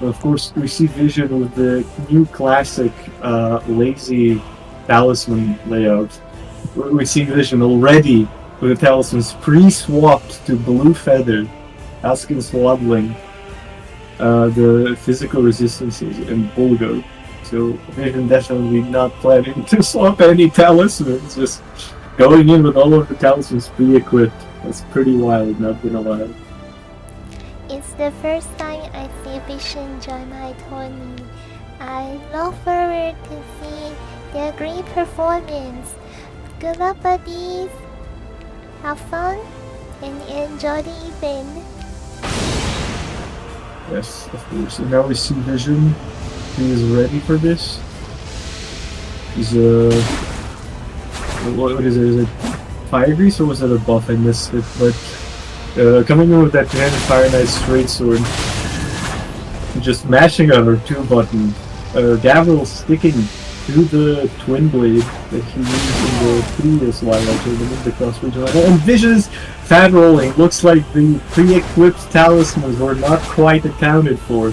Of course, we see Vision with the new classic lazy talisman layout. We see Vision already with the talismans pre-swapped to Blue Feather, Askin Swaddling, the physical resistances, and Bulgo. So Vision definitely not planning to swap any talismans, just going in with all of the talismans pre-equipped. That's pretty wild, not gonna lie. It's the first time I see Vision join my tourney. I look forward to see their great performance. Good luck, buddies. Have fun and enjoy the event. Yes, of course. And now we see Vision. He is ready for this. He's what is it? Is it Fire Grease or was it a buff? I missed it, but coming in with that two-handed Fire Knight straight sword, just mashing on R2 button. Gavril sticking to the twin blade that he used in the previous Twilight tournament, the cross regional. And Vision's fat rolling looks like the pre-equipped talismans were not quite accounted for.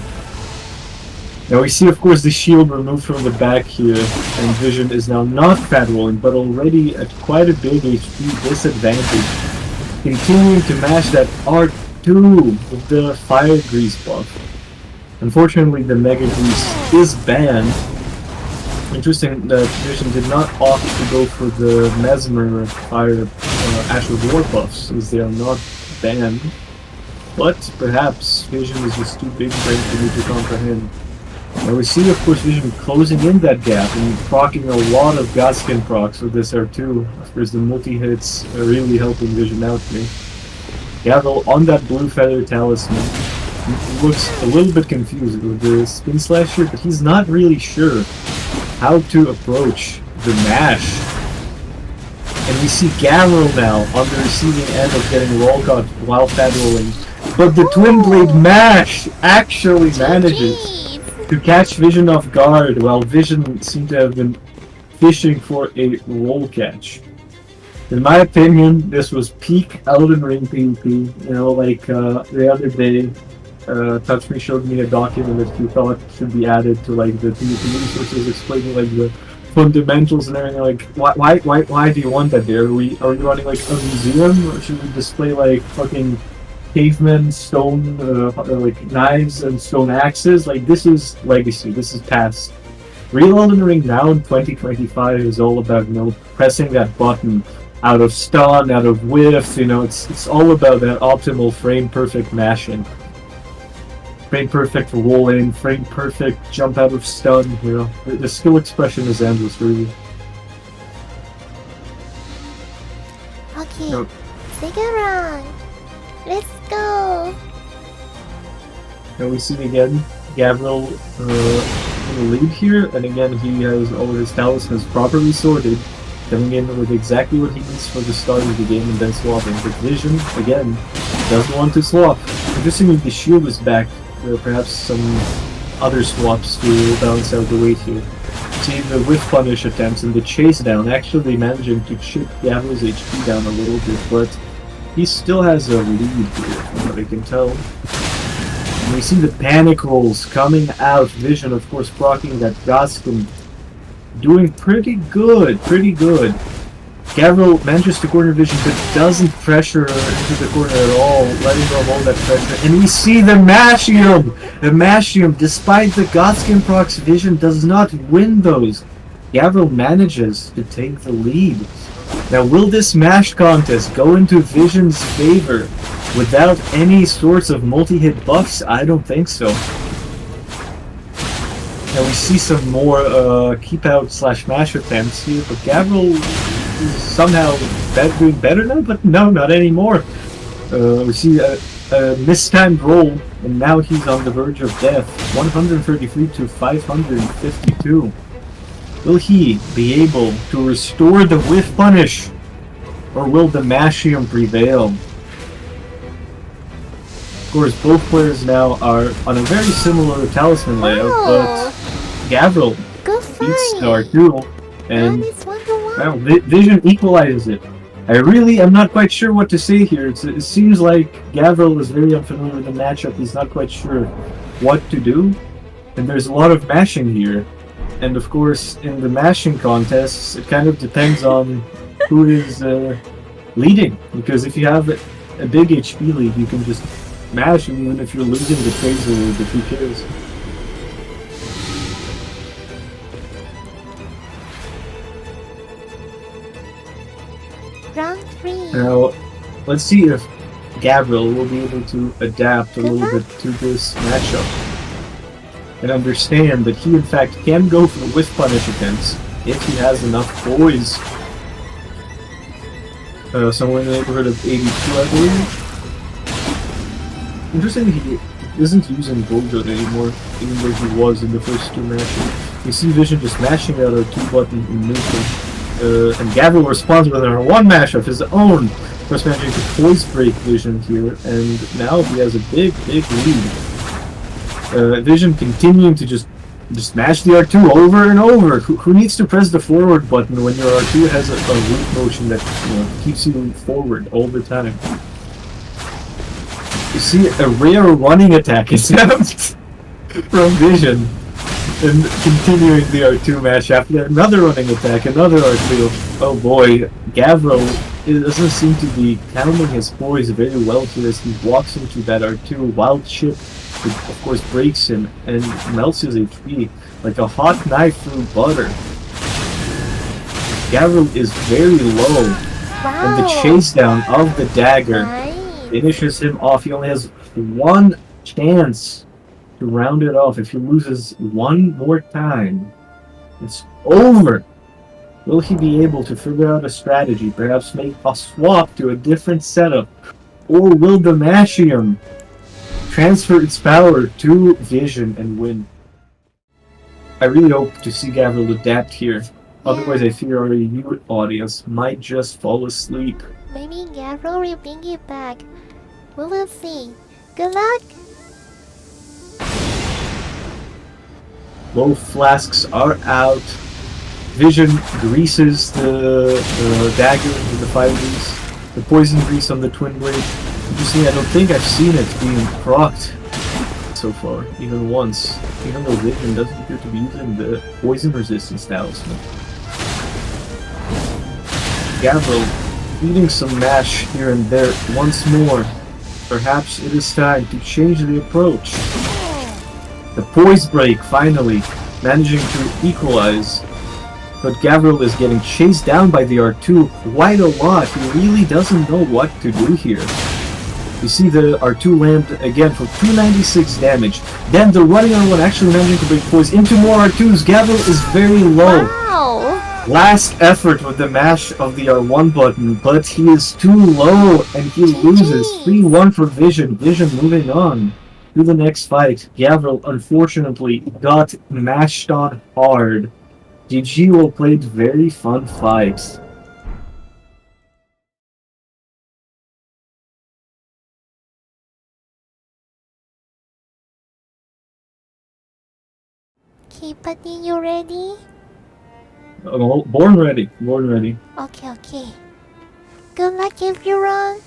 Now we see, of course, the shield removed from the back here, and Vision is now not fat rolling, but already at quite a big HP disadvantage. Continuing to mash that R2 with the Fire Grease buff. Unfortunately, the Mega Grease is banned. Interesting that Vision did not opt to go for the Mesmer Fire Ash of War buffs, since they are not banned. But perhaps Vision is just too big brain for me to comprehend. Now we see, of course, Vision closing in that gap and proccing a lot of Godskin procs with this R2. Of course, the multi-hits are really helping Vision out here. Gavril on that Blue Feather Talisman. He looks a little bit confused with the Spin Slash here, but he's not really sure how to approach the mash. And we see Gavril now on the receiving end of getting roll caught while fat rolling. But the Twin Blade mash actually manages to catch Vision off guard, while Vision seemed to have been fishing for a roll catch. In my opinion, this was peak Elden Ring PvP. You know, like the other day, Touch Me showed me a document that he thought should be added to like the PvP resources, explaining like the fundamentals and everything. Like, why do you want that there? Are we running like a museum, or should we display like fucking cavemen, stone, like knives and stone axes? Like, this is legacy. This is past. Real Elden Ring now in 2025 is all about, you know, pressing that button out of stun, out of whiff. You know, it's all about that optimal frame perfect mashing. Frame perfect roll in, frame perfect jump out of stun. You know, the skill expression is endless, really. Okay, No. second round. Let's go. Now we see again Gavril in the lead here, and again he has all of his talismans properly sorted, coming in with exactly what he needs for the start of the game and then swapping. But Vision, again, doesn't want to swap. Interestingly, the shield is back. There are perhaps some other swaps to balance out the weight here. See the whiff punish attempts and the chase down actually managing to chip Gavril's HP down a little bit, but he still has a lead here, from what I can tell. And we see the panic rolls coming out. Vision, of course, proccing that Goskin, doing pretty good, Gavril manages to corner Vision, but doesn't pressure her into the corner at all, letting go of all that pressure. And we see the Mashium! The Mashium, despite the Godskin procs, Vision does not win those. Gavril manages to take the lead. Now, will this mash contest go into Vision's favor without any sorts of multi-hit buffs? I don't think so. Now we see some more keep out / mash attempts here, but Gavril is somehow doing better now, but no, not anymore. We see a mistimed roll, and now he's on the verge of death. 133 to 552. Will he be able to restore the whiff punish, or will the Mashium prevail? Of course, both players now are on a very similar talisman layout, but Gavril beats R2, and well, Vision equalizes it. I really am not quite sure what to say here. It seems like Gavril is very unfamiliar with the matchup. He's not quite sure what to do, and there's a lot of mashing here. And of course, in the mashing contests, it kind of depends on who is leading. Because if you have a big HP lead, you can just mash, and even if you're losing the trades a little bit, who cares? Round 3. Now, let's see if Gavril will be able to adapt a little bit to this matchup and understand that he in fact can go for the whiff punish attempts if he has enough poise. Somewhere in the neighborhood of 82, I believe. Interesting, he isn't using Bulldog anymore, even though he was in the first two matches. You see Vision just mashing out R2 button in neutral. And Gavril responds with a one mash of his own, first managing to poise break Vision here, and now he has a big lead. Vision continuing to just mash the R2 over and over. Who needs to press the forward button when your R2 has a loop motion that keeps you forward all the time? You see a rare running attack attempt from Vision. And continuing the R2 mash after another running attack, another R2. Oh boy, Gavril doesn't seem to be counting his poise very well here as he walks into that R2 wild chip, which of course breaks him and melts his HP like a hot knife through butter. Gavril is very low, and the chase down of the dagger finishes him off. He only has one chance to round it off. If he loses one more time, it's over. Will he be able to figure out a strategy, perhaps make a swap to a different setup, or will the Mashium transfer its power to Vision and win? I really hope to see Gavril adapt here, otherwise I fear our youth audience might just fall asleep. Maybe Gavril will bring it back. We will see. Good luck! Both flasks are out. Vision greases the dagger with the fire grease, the poison grease on the twin blade. Interestingly, I don't think I've seen it being procced so far, even once. Even though Vision doesn't appear to be using the poison resistance talisman. Gavril eating some mash here and there once more. Perhaps it is time to change the approach. The poise break finally managing to equalize, but Gavril is getting chased down by the R2 quite a lot. He really doesn't know what to do here. You see the R2 land again for 296 damage. Then the running R1 actually managing to break poise into more R2s. Gavril is very low. Wow! Last effort with the mash of the R1 button, but he is too low and he loses. 3-1 for Vision. Vision moving on to the next fight. Gavril unfortunately got mashed on hard. GG will played very fun fights. Okay, buddy, you ready? Born ready. Born ready. Okay. Good luck, everyone!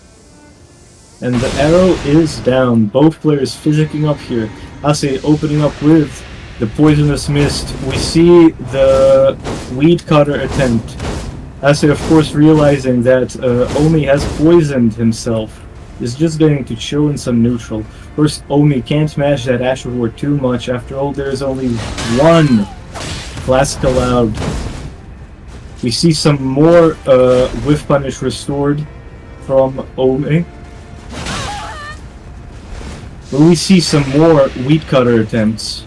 And the arrow is down. Both players physicking up here. Ase opening up with the poisonous mist. We see the weed cutter attempt. Ase, of course, realizing that Omi has poisoned himself, is just going to chill in some neutral. First, Omi can't smash that Ash of War too much. After all, there's only one flask allowed. We see some more whiff punish restored from Omi. But we see some more weed cutter attempts.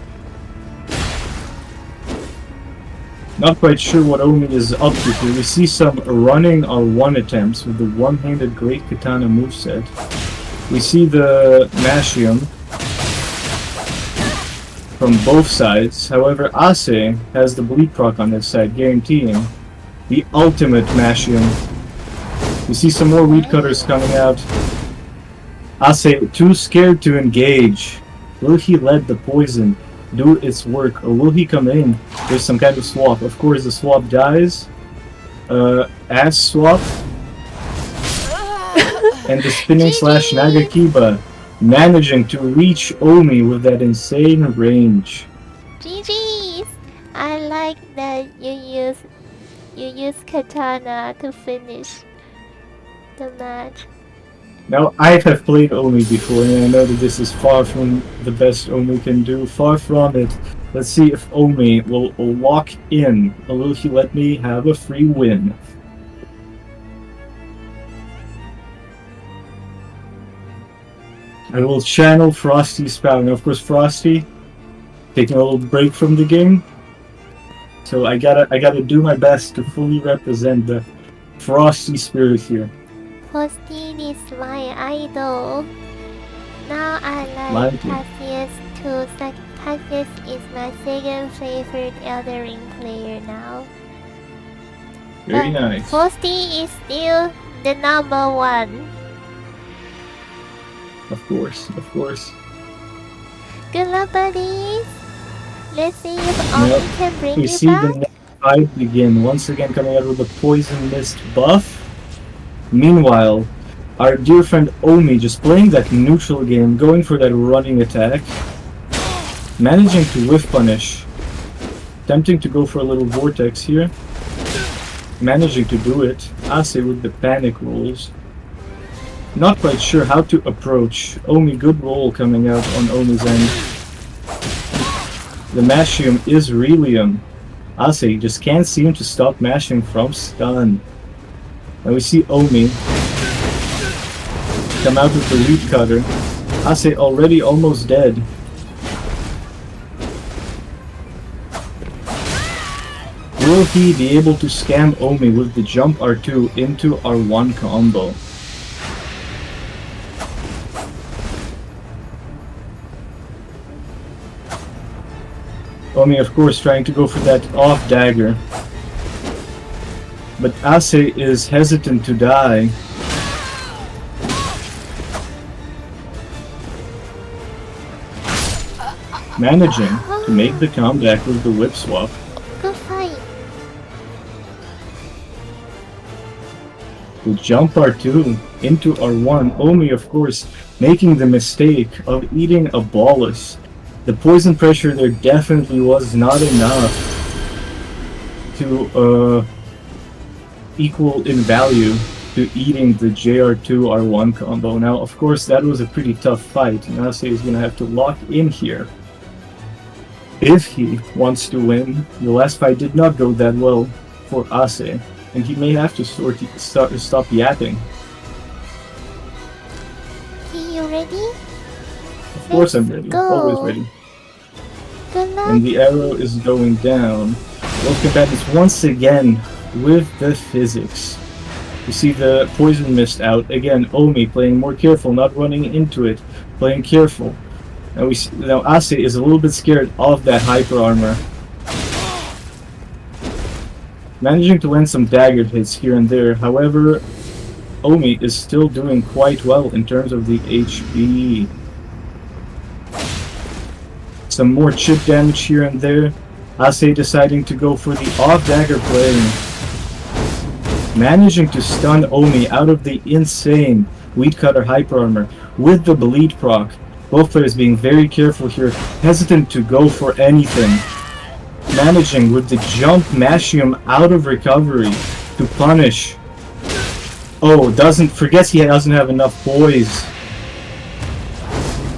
Not quite sure what Omi is up to here. We see some running R1 attempts with the one-handed Great Katana moveset. We see the Mashium from both sides. However, Ase has the bleed proc on his side, guaranteeing the ultimate Mashium. We see some more weed cutters coming out. Ase too scared to engage. Will he let the poison do its work, or will he come in? There's some kind of swap. Of course, the swap dies. Ass swap. And the spinning slash Nagakiba managing to reach Omi with that insane range. GG's! I like that you use katana to finish the match. Now, I have played Omi before, and I know that this is far from the best Omi can do. Far from it. Let's see if Omi will lock in, or will he let me have a free win? I will channel Frosty's power. Now, of course, Frosty taking a little break from the game, so I gotta do my best to fully represent the Frosty spirit here. Frosty is my idol. Now I like Cassius too. Cassius is my second favorite Elden Ring player now. Very but nice. Frosty is still the number one. Of course, of course. Good luck, buddies. Let's see if Omi can bring we you see back. the next fight begin. Once again coming out with the Poison Mist buff. Meanwhile, our dear friend Omi just playing that neutral game, going for that running attack. Managing to whiff punish. Attempting to go for a little vortex here. Managing to do it. Ase with the panic rolls. Not quite sure how to approach. Omi, good roll coming out on Omi's end. The Mashium is Relium. Ase just can't seem to stop mashing from stun. And we see Omi come out with the Lead Cutter. Ase already almost dead. Will he be able to scam Omi with the jump R2 into R1 combo? Omi, of course, trying to go for that off dagger. But Ase is hesitant to die. Managing to make the comeback with the whip swap. Good fight. The jump R2 into R1. Omi, of course, making the mistake of eating a bolus. The poison pressure there definitely was not enough to equal in value to eating the JR2 R1 combo. Now, of course, that was a pretty tough fight. Ase is going to have to lock in here if he wants to win. The last fight did not go that well for Ase, and he may have to stop yapping. Okay, you ready? Of course I'm ready. Always ready. Good luck. And the arrow is going down. Both combatants once again with the physics. You see the Poison Mist out. Again, Omi playing more careful, not running into it. Playing careful. And we see, now Ase is a little bit scared of that hyper armor. Managing to land some dagger hits here and there. However, Omi is still doing quite well in terms of the HP. Some more chip damage here and there. Ase deciding to go for the off dagger play. Managing to stun Omi out of the insane Weed Cutter Hyper Armor with the bleed proc. Both players being very careful here, hesitant to go for anything. Managing with the jump Mashium out of recovery to punish. Oh, forgets he doesn't have enough poise.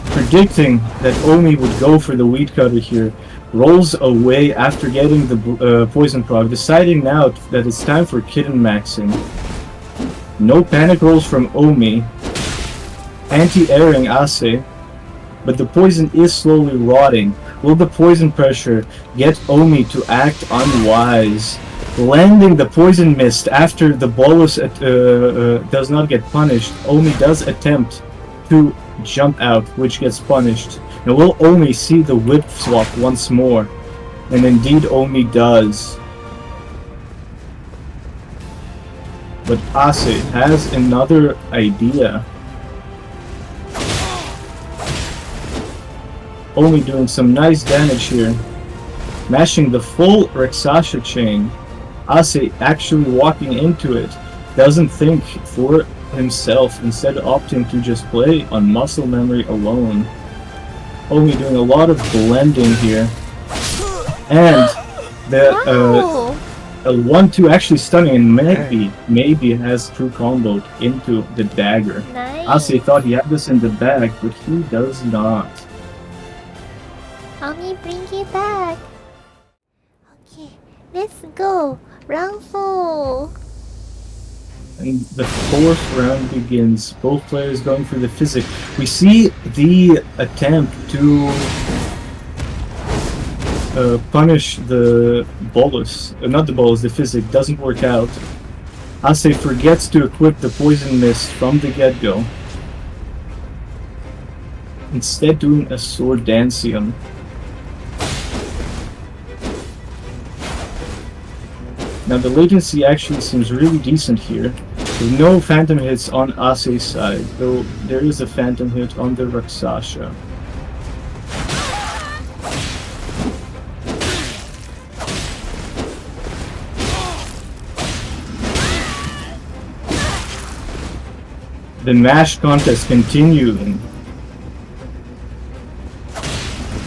Predicting that Omi would go for the Weed Cutter here. Rolls away after getting the poison proc, deciding now that it's time for kitten maxing. No panic rolls from Omi. Anti-airing Ase. But the poison is slowly rotting. Will the poison pressure get Omi to act unwise? Landing the Poison Mist after the bolus does not get punished. Omi does attempt to jump out, which gets punished. Now will Omi see the whip swap once more? And indeed Omi does. But Ase has another idea. Omi doing some nice damage here. Mashing the full Rexasha chain. Ase actually walking into it. Doesn't think for himself, instead opting to just play on muscle memory alone. Only doing a lot of blending here. And the Wow. 1-2 actually stunning, and maybe has true comboed into the dagger. Nice. Ase thought he had this in the bag, but he does not. Mommy, bring it back. Okay, let's go. Round 4. And the fourth round begins. Both players going for the physic. We see the attempt to punish the bolus. Not the bolus, the physic. Doesn't work out. Ase forgets to equip the poison mist from the get-go. Instead doing a sword dancium. Now the latency actually seems really decent here. With no phantom hits on Ase's side, though there is a phantom hit on the Rakshasa. The mash contest continuing.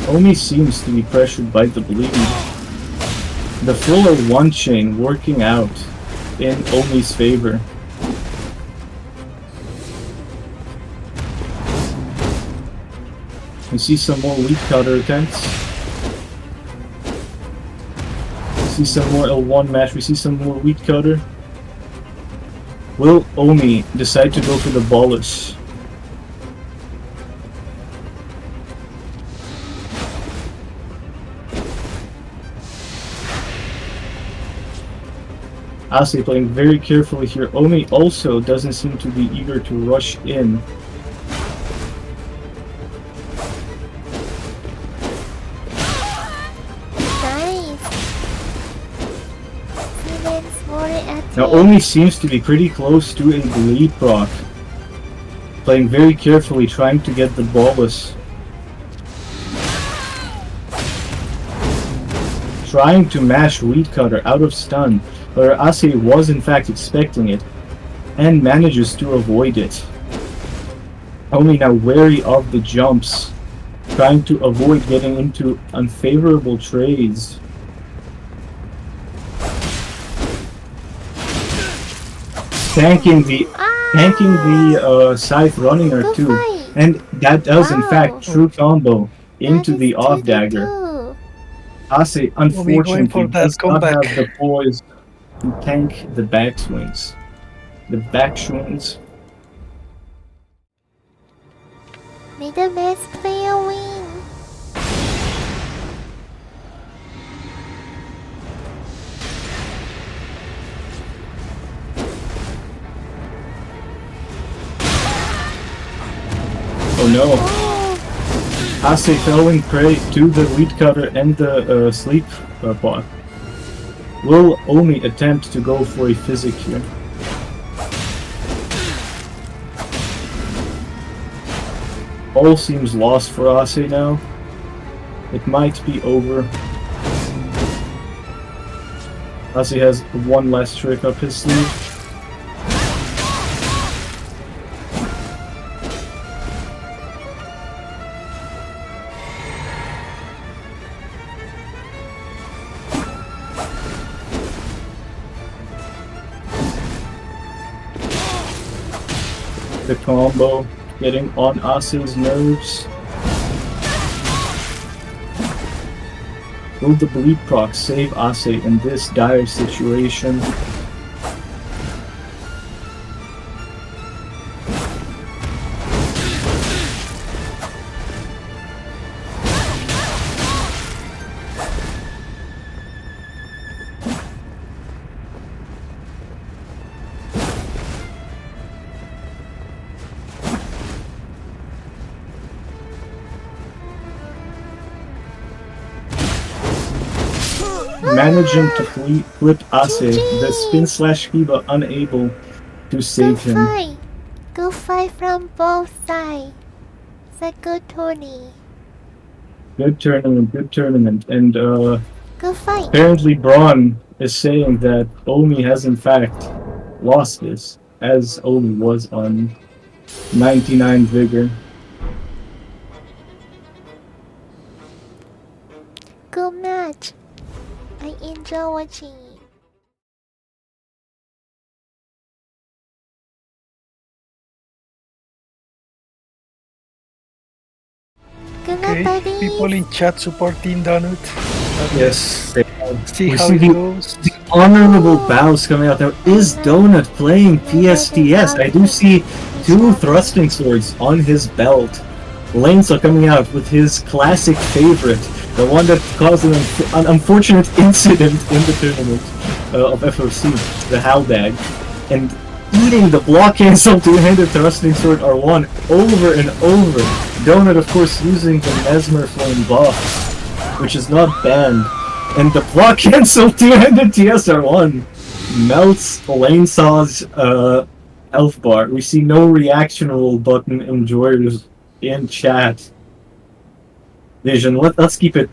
Omi seems to be pressured by the bleed. The fuller one chain working out in Omi's favor. We see some more weak cutter attempts. We see some more L1 mash. We see some more weak cutter. Will Omi decide to go for the bolus? Ase playing very carefully here. Omi also doesn't seem to be eager to rush in. Now Omi seems to be pretty close to a bleed proc. Playing very carefully, trying to get the bolus. Trying to mash Weed Cutter out of stun, where Ase was in fact expecting it, and manages to avoid it. Only now wary of the jumps, trying to avoid getting into unfavorable trades. Tanking the Scythe running her too, and that does in fact true combo into the off dagger. Ase unfortunately does not have the poise to tank the backswings. The backswings. May the best player win. Oh no. Ase falling prey to the Weed Cutter and the Sleep Pot. Will Omi attempt to go for a physic here? All seems lost for Ase now. It might be over. Ase has one last trick up his sleeve. The combo getting on Ase's nerves. Will the bleed proc save Ase in this dire situation? Managing to flip Ase, the spin slash Kiba unable to save him. Good fight from both sides. It's a good tourney. Good tournament, and good fight. Apparently Braun is saying that Omi has in fact lost this. as Omi was on 99 Vigor. Good match. I enjoy watching it. Good luck, Okay, buddies. people in chat supporting Donut. Yes, See we how see it the, goes. the honorable bows coming out now. Is Donut playing PSTS? I do see two thrusting swords on his belt. Lainsa coming out with his classic favorite, the one that caused an unfortunate incident in the tournament of FOC, the Haldag, and eating the block cancel two-handed thrusting sword R1 over and over. Donut, of course, using the Mesmer Flame buff, which is not banned, and the block cancel two-handed TSR1 melts Lainsaw's health bar. We see no reaction roll button enjoyers in chat. Vision, let's keep it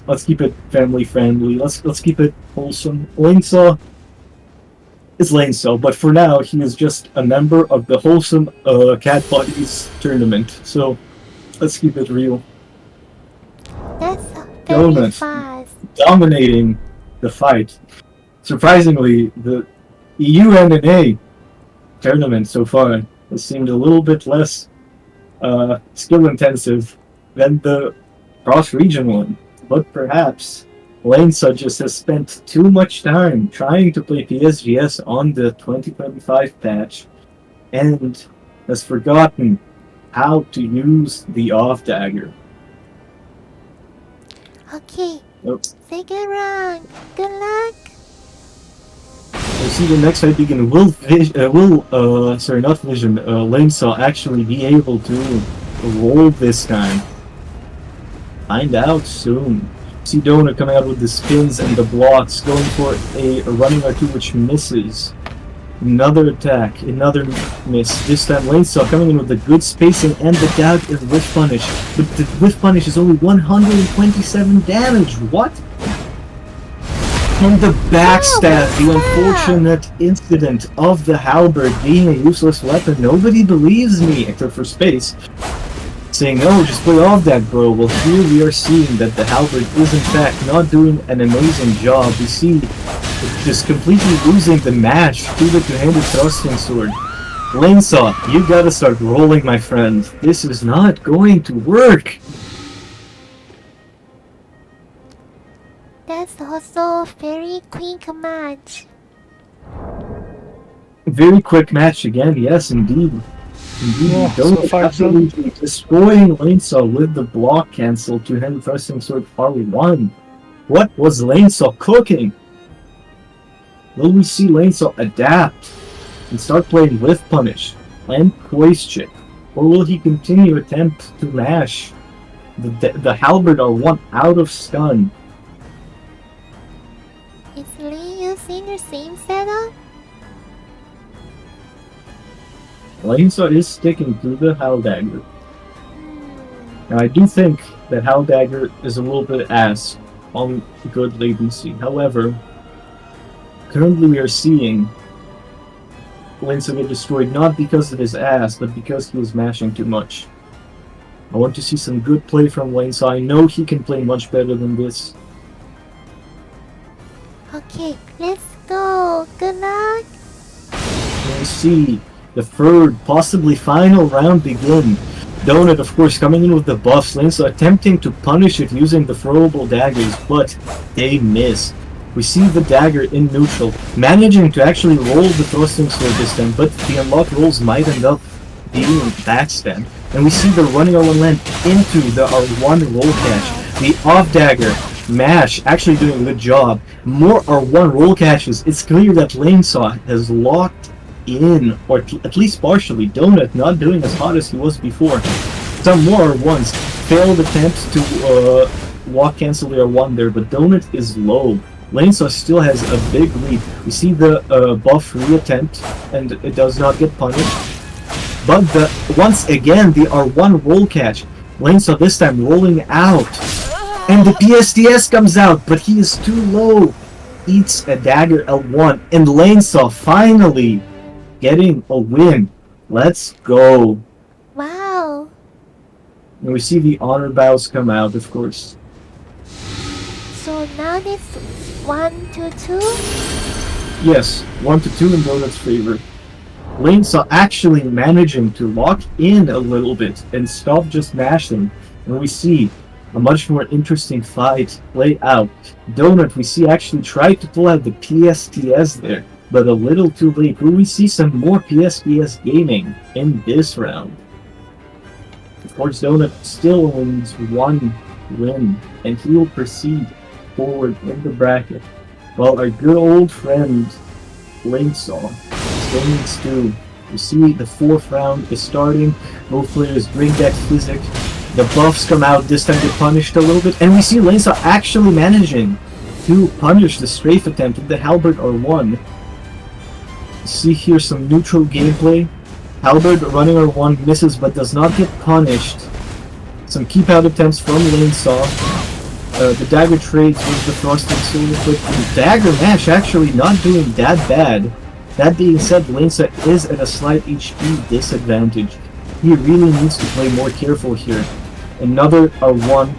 family friendly. Let's keep it wholesome. Lainsaw is Lainsaw, but for now he is just a member of the wholesome Cat Buddies tournament. So let's keep it real. That's very Donut fast. dominating the fight. Surprisingly, the EUNNA tournament so far has seemed a little bit less skill intensive than the cross-region one, but perhaps Lainsa just has spent too much time trying to play PSGS on the 2025 patch and has forgotten how to use the off dagger. Okay, Nope. second round. Good luck. We'll see the next fight begin. Will Lainsaw actually be able to roll this time? Find out soon. See Donut coming out with the spins and the blocks, going for a running R2 which misses. Another attack, another miss. This time Lainsaw coming in with the good spacing and the dagger is whiff punish. But the whiff punish is only 127 damage. What? And the backstab, the unfortunate incident of the halberd being a useless weapon. Nobody believes me, except for Space, saying, "No, just play off that, bro." Well, here we are seeing that the halberd is in fact not doing an amazing job. We see just completely losing the match to the two-handed thrusting sword. Lainsaw, you gotta start rolling, my friend. This is not going to work. That's also very quick match. Very quick match again, yes, indeed. Indeed, Yeah, Donut so far, absolutely destroying Lainsaw with the block cancel two-handed thrusting sword R1. What was Lainsaw cooking? Will we see Lainsaw adapt and start playing with punish and poise chip, or will he continue attempt to mash the halberd R1 out of stun? Is Lee using the same setup? Lainsaw is sticking to the Howdagger. Now I do think that Howdagger is a little bit ass on good latency. However, currently we are seeing Lainsaw get destroyed not because of his ass, but because he was mashing too much. I want to see some good play from Lainsaw. I know he can play much better than this. Okay, let's go. Good luck. We see the third, possibly final round begin. Donut, of course, coming in with the buffs. Lainsaw attempting to punish it using the throwable daggers, but they miss. We see the dagger in neutral, managing to actually roll the thrusting sword this time, but the unlocked rolls might end up being backstab. And we see the running R1 land into the R1 roll catch. The off dagger, mash, actually doing a good job. More R1 roll catches. It's clear that Lainsaw has locked in, or at least partially. Donut not doing as hot as he was before. Some more R1s. Failed attempts to walk cancel the R1 there, but Donut is low. Lainsaw still has a big lead. We see the buff reattempt, and it does not get punished. But once again, the R1 roll catch. Lainsaw this time rolling out. And the PSTS comes out, but he is too low. Eats a dagger L1, and Lainsaw finally getting a win. Let's go. Wow. And we see the honor bows come out, of course. So now it's 1-2. Yes, 1-2 in Donut's favor. Lane's actually managing to lock in a little bit and stop just mashing. And we see a much more interesting fight play out. Donut, we see, actually tried to pull out the PSPS there, but a little too late. Will we see some more PSPS gaming in this round? Of course, Donut still only needs one win, and he will proceed forward in the bracket. While our good old friend Lanesaw still needs to. You see the 4th round is starting. Both players bring that physic. The buffs come out, this time get punished a little bit, and we see Lanesaw actually managing to punish the strafe attempt with the Halberd R1. You see here some neutral gameplay. Halberd running R1 misses but does not get punished. Some keep out attempts from Lanesaw. The dagger trades with the thrusting silver quick. The dagger mash actually not doing that bad. That being said, Lanesaw is at a slight HP disadvantage. He really needs to play more careful here. Another R1.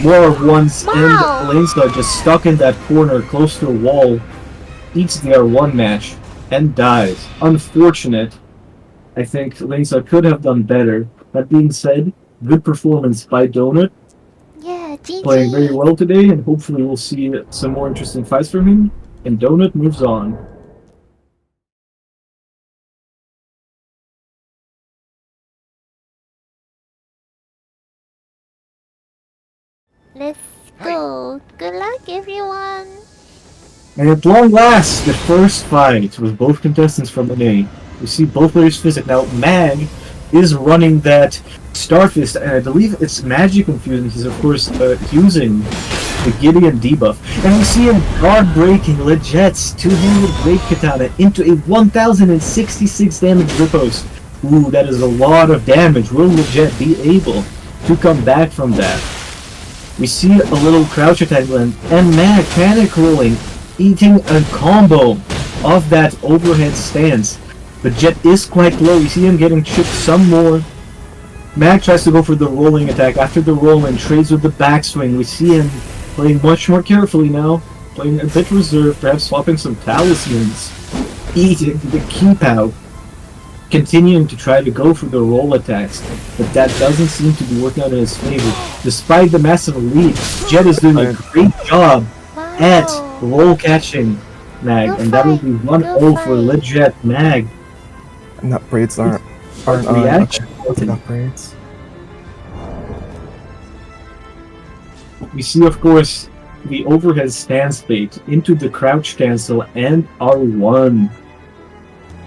More R1s, Wow. and Lanesaw just stuck in that corner close to a wall. Eats the R1 match and dies. Unfortunate. I think Lanesaw could have done better. That being said, good performance by Donut. Yeah, GG. Playing very well today, and hopefully we'll see some more interesting fights from him. And Donut moves on. Let's go. Good luck, everyone. And at long last, the first fight with both contestants from NA. We see both players physic. Now, Mag is running that Starfist, and I believe it's magic infusion. He's, of course, using the Gideon debuff. And we see him guard-breaking Lejet's two-handed Great Katana into a 1066 damage riposte. Ooh, that is a lot of damage. Will Lejet be able to come back from that? We see a little crouch attack land, and Mag panic rolling, eating a combo of that overhead stance. But Jet is quite low. We see him getting chipped some more. Mag tries to go for the rolling attack. After the roll and trades with the backswing, we see him playing much more carefully now. Playing a bit reserved, perhaps swapping some talismans. Eating the keep out. Continuing to try to go for the roll attacks. But that doesn't seem to be working out in his favor. Despite the massive lead, Jet is doing a great job at roll catching Mag. And that will be 1-0 for Lejet Mag. And that braids aren't reaction. enough braids. We see, of course, the overhead stance bait into the crouch cancel and R1.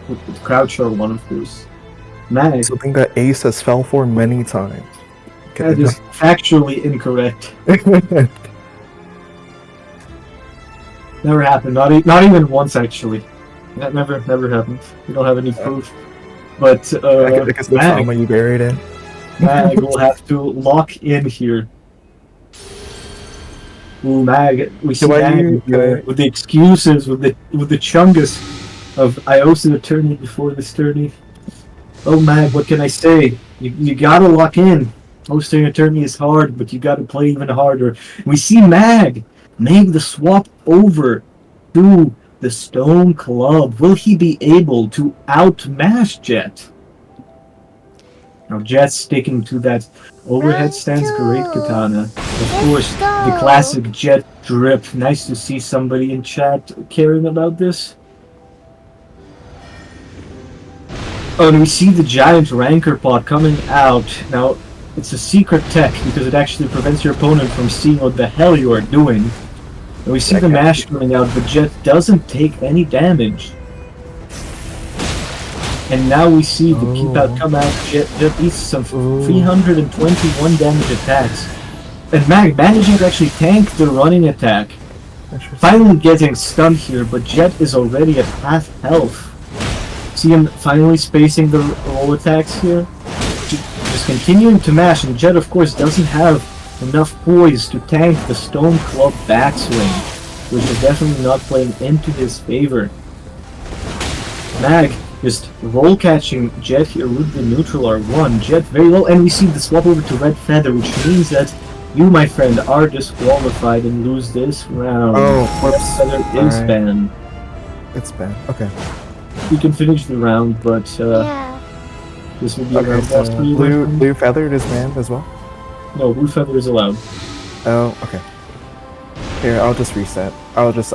With the crouch R1, of course. Mag, Something that Ace has fell for many times. that is factually incorrect. Never happened. Not even once, actually. That never happened. We don't have any proof. But I guess the trauma you buried in. Mag will have to lock in here. Ooh, Mag. We see Mag with the excuses, with the chungus of Iosa attorney before this tourney. Oh, Mag, what can I say? You gotta lock in. Hosting attorney is hard, but you gotta play even harder. We see Mag make the swap over to the Stone Club. Will he be able to outmash Jet? Now Jet's sticking to that overhead stance Great Katana. Of course, the classic Jet drip. Nice to see somebody in chat caring about this. Oh, and we see the giant Rancor pod coming out. Now, it's a secret tech because it actually prevents your opponent from seeing what the hell you are doing. And we see the mash coming out, but Jet doesn't take any damage. And now we see the keep out come out. Jet eats some 321 damage attacks. And Mag managing to actually tank the running attack. Finally getting stunned here, but Jet is already at half health. See him finally spacing the roll attacks here. Just continuing to mash, and Jet of course doesn't have enough poise to tank the Stone Club backswing, which is definitely not playing into his favor. Mag just roll catching Jet here with the neutral R1. Jet very low, and we see the swap over to Red Feather, which means that you, my friend, are disqualified and lose this round. Oh, Red whoops. Feather is Alright. banned. It's bad. Okay. You can finish the round, but Yeah. this will be Okay, around boss so 3. blue feathered is banned as well? No, Blue Feather is allowed. Oh, okay. Here, I'll just reset. I'll just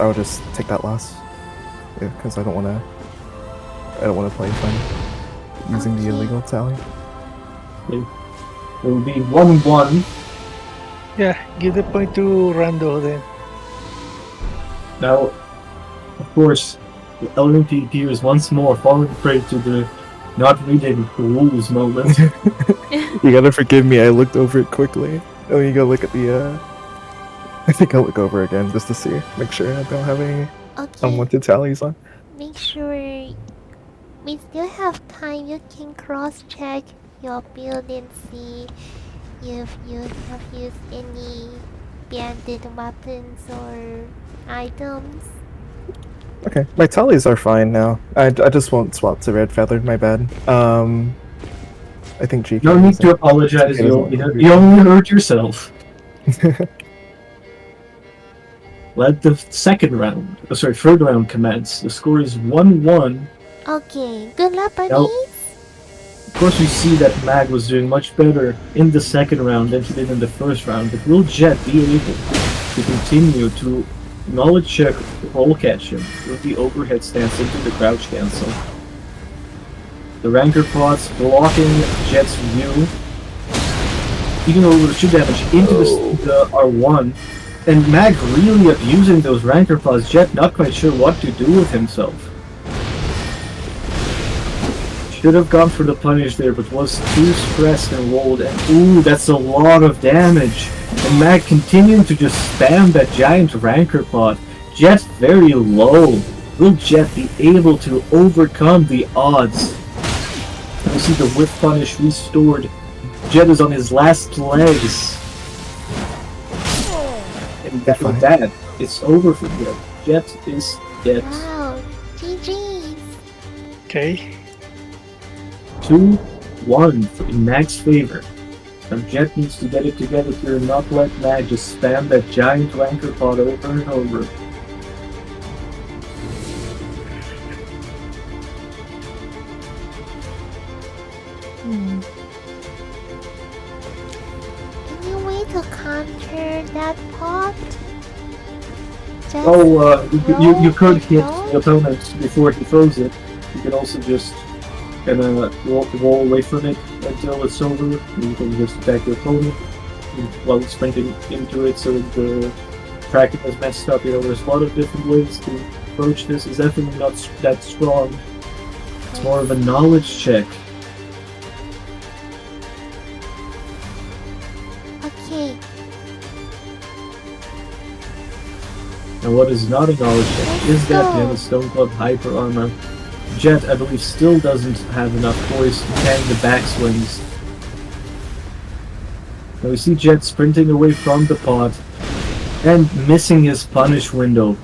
take that loss. Yeah, because I don't wanna play fun using the Okay. illegal tally. It will be 1-1. Yeah, give the point to Rando then. Now, of course, the Elden appears once more, falling prey to the not reading the rules moment. You gotta forgive me, I looked over it quickly. Oh, you go look at the, I think I'll look over again just to see, make sure I don't have any Okay. unwanted tallies on. Make sure we still have time. You can cross-check your build and see if you have used any banded weapons or items. Okay, my tallies are fine now. I just won't swap to red feathered, my bad. I think GK No need is to it. apologize, GK doesn't you only hurt yourself. Let the third round commence. The score is 1-1. Okay, good luck, buddies. Now, of course, we see that Mag was doing much better in the second round than he did in the first round, but will Jet be able to continue to knowledge check roll catch him with the overhead stance into the crouch cancel? The Ranker pods blocking Jet's view, even over 2 damage into the R1, and Mag really abusing those Ranker pods. Jet not quite sure what to do with himself. Should have gone for the punish there, but was too stressed and rolled, and ooh, that's a lot of damage. And Mag continuing to just spam that giant Ranker pod. Jet very low. Will Jet be able to overcome the odds? We see the whip punish restored. Jet is on his last legs. And with that, it's over for Jet. Jet is dead. Wow, GG's. Okay. 2-1 in Mag's favor. And Jet needs to get it together here and not let Mag just spam that giant Ranker pod over and over. Any way to counter that pot? Just You could hit roll? the opponent before he throws it. You can also just kind of roll away from it until it's over. You can just attack your opponent while sprinting into it, so the tracking is messed up. There's a lot of different ways to approach this. It's definitely not that strong. It's more of a knowledge check. Okay, And what is not a knowledge check is that Jet is Stone Club Hyper Armor. Jet, I believe, still doesn't have enough poise to tank the backswings. Now we see Jet sprinting away from the pot and missing his punish window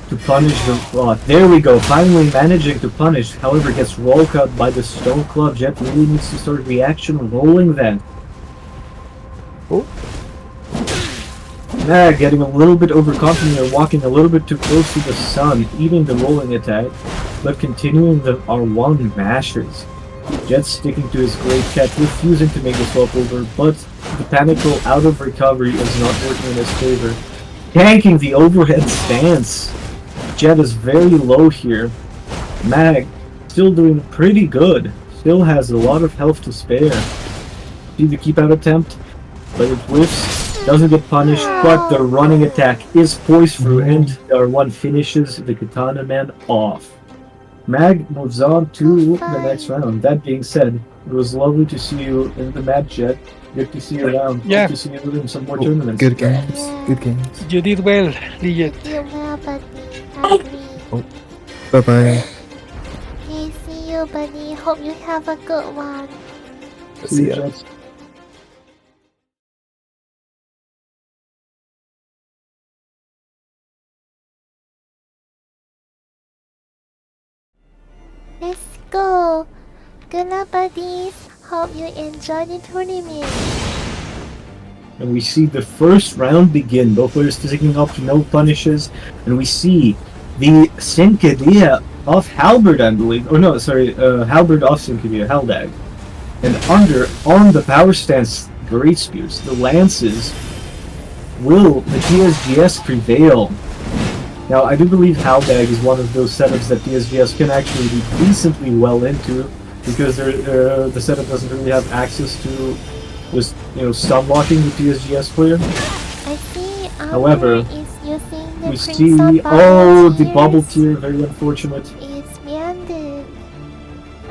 to punish the pot. There we go, finally managing to punish. However, gets roll cut by the Stone Club. Jet really needs to start reaction rolling that. Oh. Mag getting a little bit overconfident and walking a little bit too close to the sun, eating the rolling attack, but continuing the R1 mashers. Jet sticking to his Great Cat, refusing to make the swap over, but the Panicle out of recovery is not working in his favor. Tanking the overhead stance. Jet is very low here. Mag still doing pretty good. Still has a lot of health to spare. See the keep out attempt, but it whiffs. Doesn't get punished, but the running attack is poised through, and R1 finishes the Katana Man off. Mag moves on to the next round. That being said, it was lovely to see you in the match, Jet. Good to see you around. Yeah. Good to see you in some more tournaments. Good games. Good games. You did well, Lejet. you well, buddy. Agree. Bye bye. Okay, see you, buddy. Hope you have a good one. See ya. Jet. Next go! Good luck, buddies! Hope you enjoy the tournament. And we see the first round begin. Both players sticking up to no punishes. And we see the Sinkadia of Halberd, I believe. Oh no, sorry, Halberd of Sinkadia, Haldag. And under, on the power stance Great Spears, the Lances, will the TSGS prevail? Now, I do believe Haldag is one of those setups that TSGS can actually be decently well into, because the setup doesn't really have access to just, stun blocking the TSGS player. I see However, is using the we Crimson see, Bubble the bubble Tears. tier, very unfortunate. It's banded.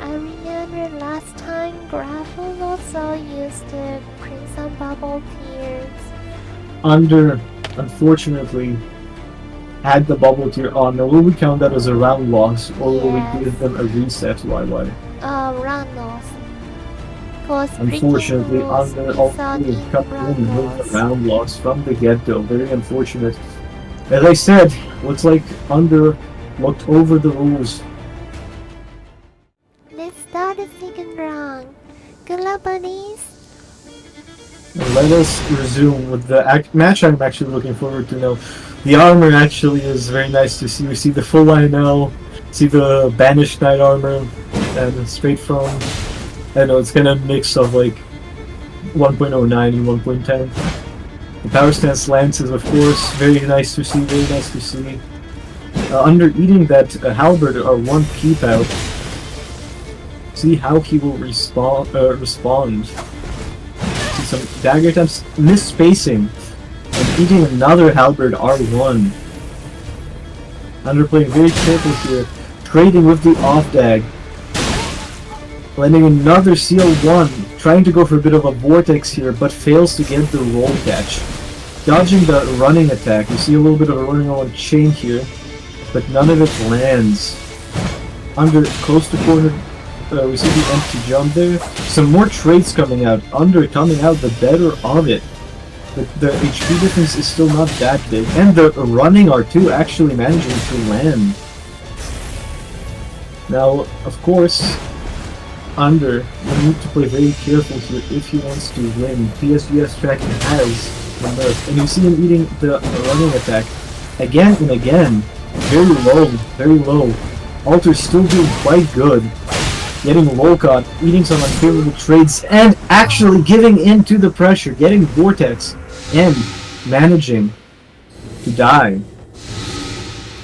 I remember last time Gravel also used the Crimson Bubble Tears. Under, unfortunately, had the bubble tier on. Now, will we count that as a round loss, or will we Yes. give them a reset? Why? Randos. Cause Unfortunately, freaking rules under all result three in cut in with Randos. the round loss from the get-go. Very unfortunate. As I said, looks like Under looked over the rules. Let's start the second round. Good luck, buddies. And let us resume with the match I'm actually looking forward to now. The armor actually is very nice to see. We see the full Lionel, see the Banished Knight armor, and straight from, I know it's kind of a mix of like 1.09 and 1.10. The power stance lances, of course, very nice to see, very nice to see. Under eating that halberd or one peep out, see how he will respond. See some dagger attempts, misspacing, and eating another halberd R1. Under playing very careful here, trading with the off dag, landing another seal 1, trying to go for a bit of a vortex here, but fails to get the roll catch. Dodging the running attack, you see a little bit of a running on chain here, but none of it lands. Under close to corner, we see the empty jump there. Some more trades coming out. Under coming out the better of it. But the HP difference is still not that big. And the running R2 actually managing to land. Now, of course, Under will need to play very careful here if he wants to win. PSGS tracking has the nerf. And you see him eating the running attack again and again. Very low, very low. Alter's still doing quite good. Getting low caught, eating some unfavorable trades, and actually giving in to the pressure, getting vortex, and managing to die.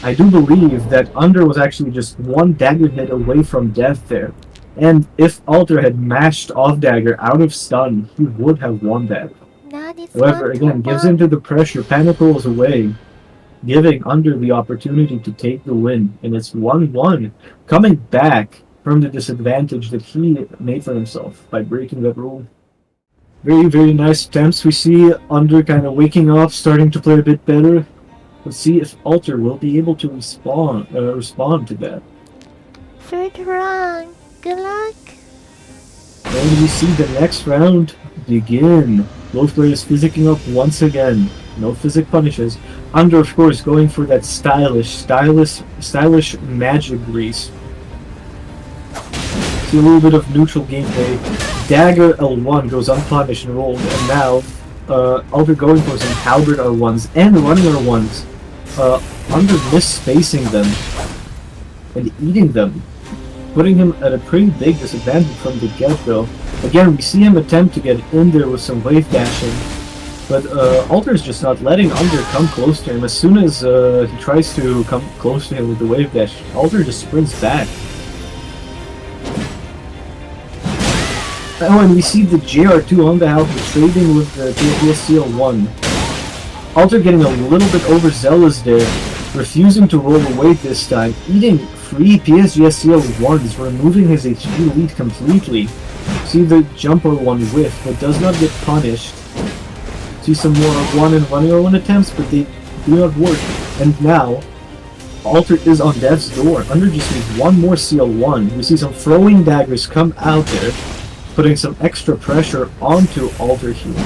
I do believe that Under was actually just one dagger hit away from death there. And if Alter had mashed off dagger out of stun, he would have won that. Now this However, one again, to gives one. into the pressure, panic rolls away, giving Under the opportunity to take the win. And it's 1-1, coming back from the disadvantage that he made for himself by breaking that rule. Very, very nice attempts. We see Under kind of waking up, starting to play a bit better. Let's see if Alter will be able to respond to that. Third round. Good luck. And we see the next round begin. Both players physicking up once again. No physic punishes. Under, of course, going for that stylish magic grease. See a little bit of neutral gameplay. Dagger L1 goes unpunished and rolled, and now Alter going for some halberd R1s and running R1s. Under misspacing them and eating them, putting him at a pretty big disadvantage from the get-go. Again, we see him attempt to get in there with some wave dashing, but Alter's just not letting Under come close to him. As soon as he tries to come close to him with the wave dash, Alter just sprints back. Oh, and we see the JR2 on the Halberd trading with the PSCL1. Alter getting a little bit overzealous there, refusing to roll away this time, eating free PSGSCL1s, removing his HP lead completely. See the jumper one whiff, but does not get punished. See some more R1 and running R1 attempts, but they do not work. And now, Alter is on death's door. Under just needs one more CL1. We see some throwing daggers come out there, putting some extra pressure onto Alter here.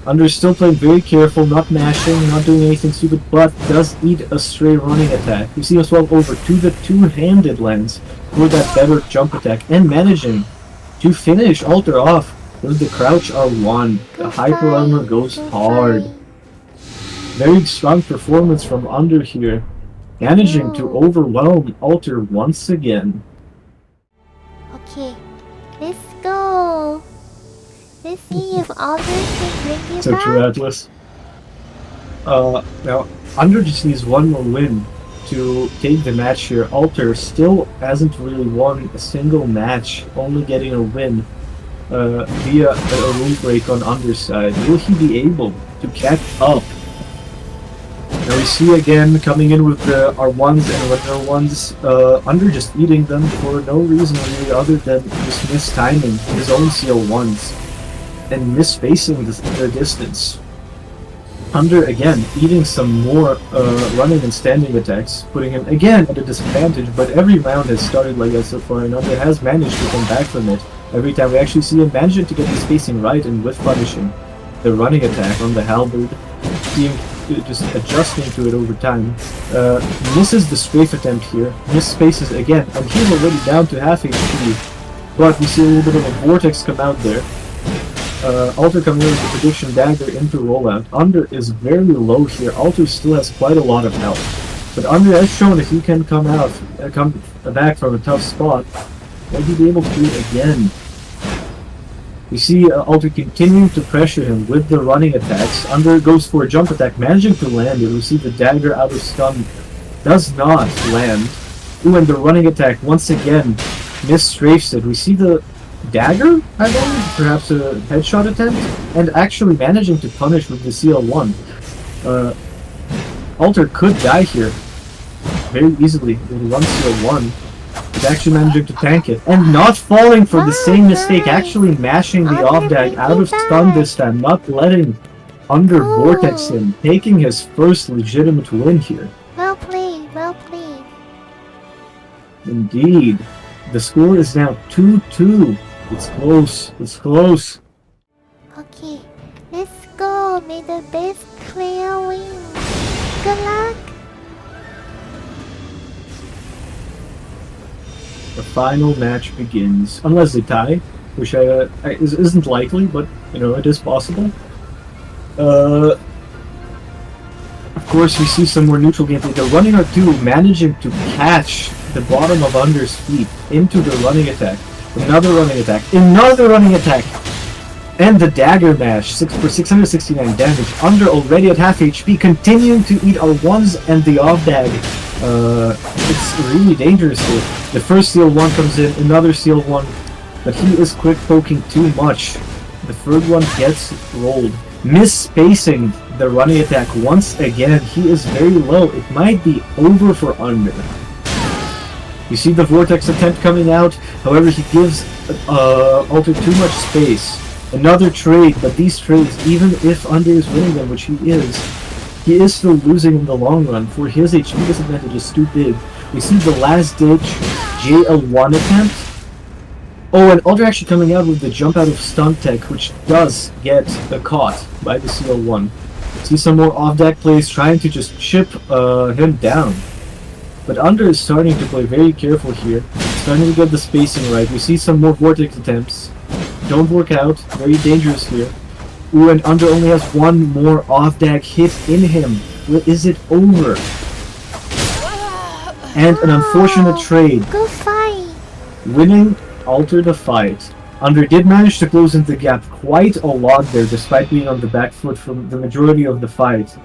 Under is still playing very careful, not mashing, not doing anything stupid, but does eat a stray running attack. We see as well over to the two-handed lens for that better jump attack, and managing to finish Alter off with the crouch R1. The hyper armor goes hard. Very strong performance from Under here, managing to overwhelm Alter once again. Okay, let's go. Let's see if Alder can bring you So true, back. Atlas. Now, Under just needs one more win to take the match here. Alter still hasn't really won a single match, only getting a win via a rule break on Under's side. Will he be able to catch up? Now we see again coming in with the R1s and regular ones, Under just eating them for no reason really other than just mistiming his own CL1s and misspacing the distance. Under again eating some more running and standing attacks, putting him again at a disadvantage, but every round has started like that so far, and Under has managed to come back from it. Every time we actually see him managing to get the spacing right and with punishing the running attack on the halberd, seeing just adjusting to it over time. Misses the strafe attempt here, misspaces again, and he's already down to half HP, but we see a little bit of a vortex come out there. Alter coming in with the prediction dagger into rollout. Under is very low here. Alter still has quite a lot of health, but Under has shown if he can come back from a tough spot, will he be able to do it again? We see Alter continuing to pressure him with the running attacks. Under goes for a jump attack, managing to land it. We see the dagger out of stun, does not land. Ooh, and the running attack once again misstrafes it. We see the dagger, I believe, perhaps a headshot attempt, and actually managing to punish with the CL1. Alter could die here very easily with one CL1. He's actually managing to tank it, and not falling for the same mistake, actually mashing the off-dag out of stun this time, not letting Under vortex him, taking his first legitimate win here. Well played, well played. Indeed. The score is now 2-2. It's close. It's close. Okay, let's go. May the best player win. Good luck. The final match begins. Unless they tie, which isn't likely, but you know it is possible. Of course, we see some more neutral gameplay. The running R2 managing to catch the bottom of Under's feet into the running attack. Another running attack. Another running attack! And the dagger mash for 669 damage. Under already at half HP, continuing to eat R1s and the off-dag. It's really dangerous here. The first seal 1 comes in, another seal 1, but he is quick poking too much. The third one gets rolled. Misspacing the running attack once again. He is very low. It might be over for Under. You see the vortex attempt coming out, however he gives Alter too much space. Another trade, but these trades, even if Under is winning them, which he is still losing in the long run, for his HP disadvantage is too big. We see the last ditch JL1 attempt. Oh, and Alter actually coming out with the jump out of stun tech, which does get caught by the CL1. See some more off-deck plays trying to just chip him down. But Under is starting to play very careful here, starting to get the spacing right. We see some more vortex attempts. Don't work out, very dangerous here. Ooh, and Under only has one more off-dag hit in him. Well, is it over? And an unfortunate trade. Good fight. Winning Alter the fight. Under did manage to close in the gap quite a lot there, despite being on the back foot from the majority of the fight.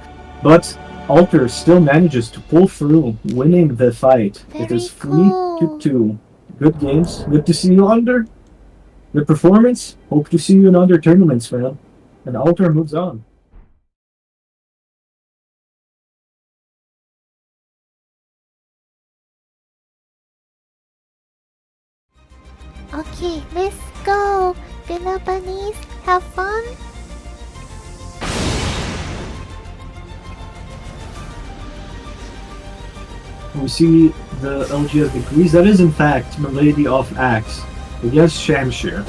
But Alter still manages to pull through, winning the fight. It is 3-2. Good games. Good to see you, Under. Good performance. Hope to see you in other tournaments, man. And Alter moves on. Okay, let's go. Good luck, bunnies. Have fun. We see the LGS degrees. That is in fact Milady of Axe against Shamshir.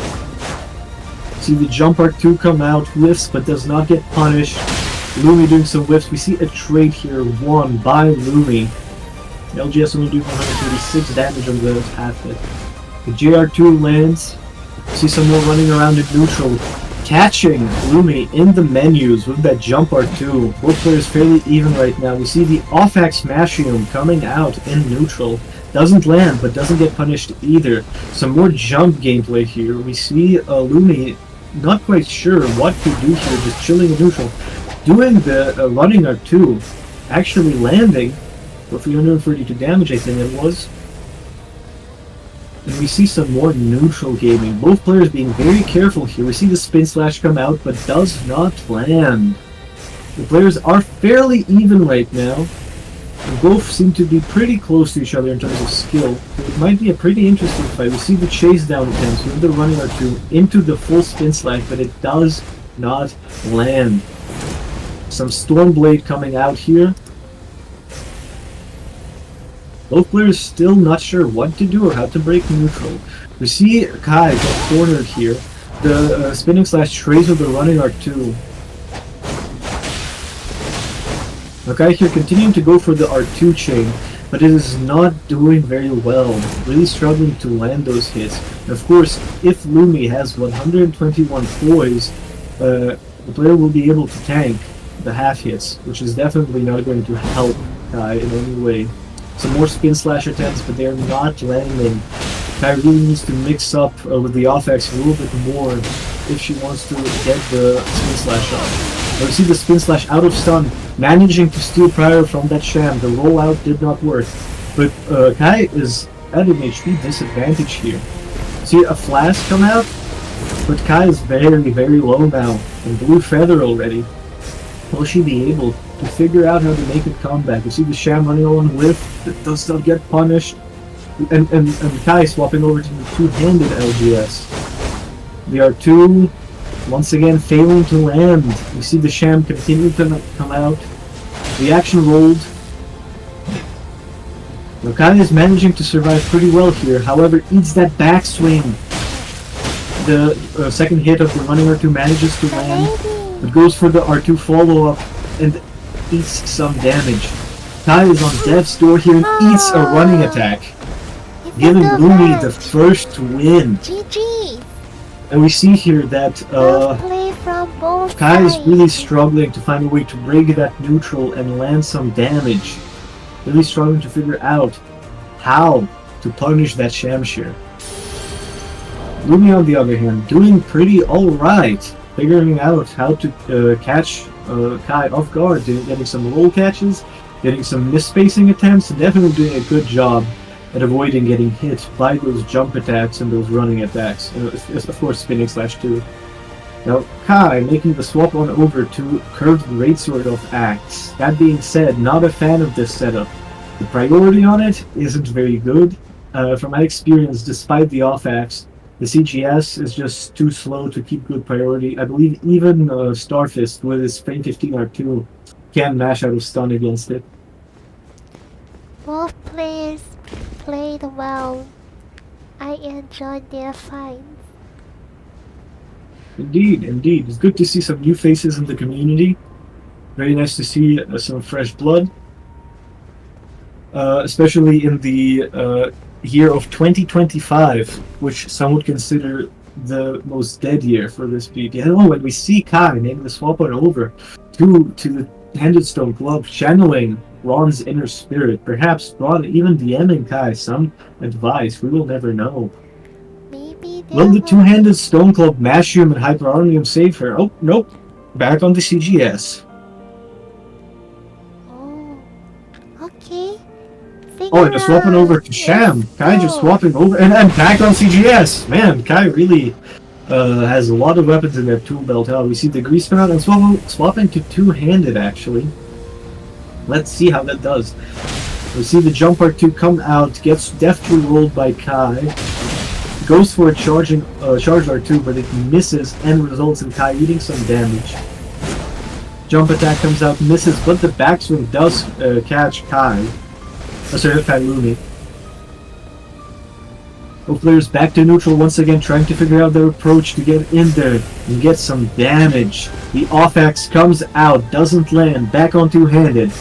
See the jump R2 come out, whiffs, but does not get punished. Lumi doing some whiffs. We see a trade here won by Lumi. LGS only doing 136 damage on the half hit. The JR2 lands. See some more running around in neutral. Catching Lumi in the menus with that jump R2. Both players fairly even right now. We see the off-axe Mashium coming out in neutral. Doesn't land, but doesn't get punished either. Some more jump gameplay here. We see Lumi not quite sure what to do here, just chilling in neutral. Doing the running R2, actually landing for 332 damage, I think it was. And we see some more neutral gaming. Both players being very careful here. We see the spin slash come out, but does not land. The players are fairly even right now. And both seem to be pretty close to each other in terms of skill. So it might be a pretty interesting fight. We see the chase down attempts with the running R2 into the full spin slash, but it does not land. Some Stormblade coming out here. Both players still not sure what to do or how to break neutral. We see Kai get cornered here. The spinning slash trades with the running R2. Kai here continuing to go for the R2 chain, but it is not doing very well. Really struggling to land those hits. And of course, if Lumi has 121 poise, the player will be able to tank the half hits, which is definitely not going to help Kai in any way. Some more spin slash attempts, but they're not landing. Kai really needs to mix up with the off-X a little bit more if she wants to get the spin slash off. But we see the spin slash out of stun, managing to steal prior from that sham. The rollout did not work. But Kai is at an HP disadvantage here. See a flash come out, but Kai is very, very low now. And blue feather already. Will she be able to figure out how to make a comeback? You see the sham running on whiff, that does not get punished. And Kai swapping over to the two-handed LGS. The R2 once again failing to land. You see the sham continue to come out. The action rolled. Now Kai is managing to survive pretty well here, however eats that backswing. The second hit of the running R2 manages to land. It goes for the R2 follow-up and eats some damage. Kai is on death's door here and eats a running attack, giving Lumi the first win. GG! And we see here that Play from both Kai is sides. really struggling to find a way to break that neutral and land some damage. Really struggling to figure out how to punish that Shamshir. Lumi, on the other hand, doing pretty alright. Figuring out how to catch Kai off guard, getting some roll catches, getting some misspacing attempts, and definitely doing a good job at avoiding getting hit by those jump attacks and those running attacks. Of course, spinning slash 2. Now, Kai making the swap on over to curved greatsword of axe. That being said, not a fan of this setup. The priority on it isn't very good. From my experience, despite the off axe, the CGS is just too slow to keep good priority. I believe even Starfist with his frame 15 R2 can mash out of stun against it. Both players played well. I enjoyed their fights. Indeed, indeed. It's good to see some new faces in the community. Very nice to see some fresh blood. Especially in the year of 2025, which some would consider the most dead year for this BD. Oh, and we see Kai making the swap on over to the Handed Stone Club, channeling Ron's inner spirit. Perhaps Ron even DMing Kai some advice. We will never know. Maybe they Will the will- two-handed Stone Club Mashium and Hyperarmium save her? Oh, nope. Back on the CGS. Oh, okay. Oh, and just swapping over to Sham. Kai just swapping over and back on CGS. Man, Kai really has a lot of weapons in their tool belt. Oh, we see the grease come out and swapping to two-handed actually. Let's see how that does. We see the jump R2 come out, gets deftly rolled by Kai. Goes for a charge R2, but it misses and results in Kai eating some damage. Jump attack comes out, misses, but the backswing does catch Kai. Sorry, Kai Lumi. Both players back to neutral once again, trying to figure out their approach to get in there and get some damage. The off-axe comes out, doesn't land, back on two-handed.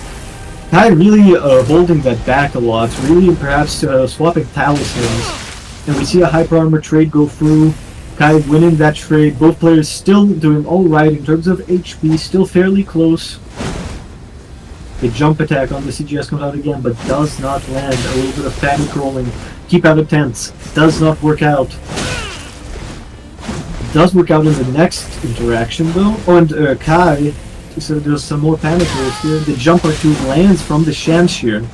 Kai really holding that back a lot, really perhaps swapping talismans. And we see a hyper armor trade go through. Kai winning that trade. Both players still doing alright in terms of HP, still fairly close. The jump attack on the CGS comes out again, but does not land. A little bit of panic rolling. Keep out of tents. Does not work out. Does work out in the next interaction though. Oh, and Kai, so there's some more panic rolls here. The jump R2 lands from the Shamshir.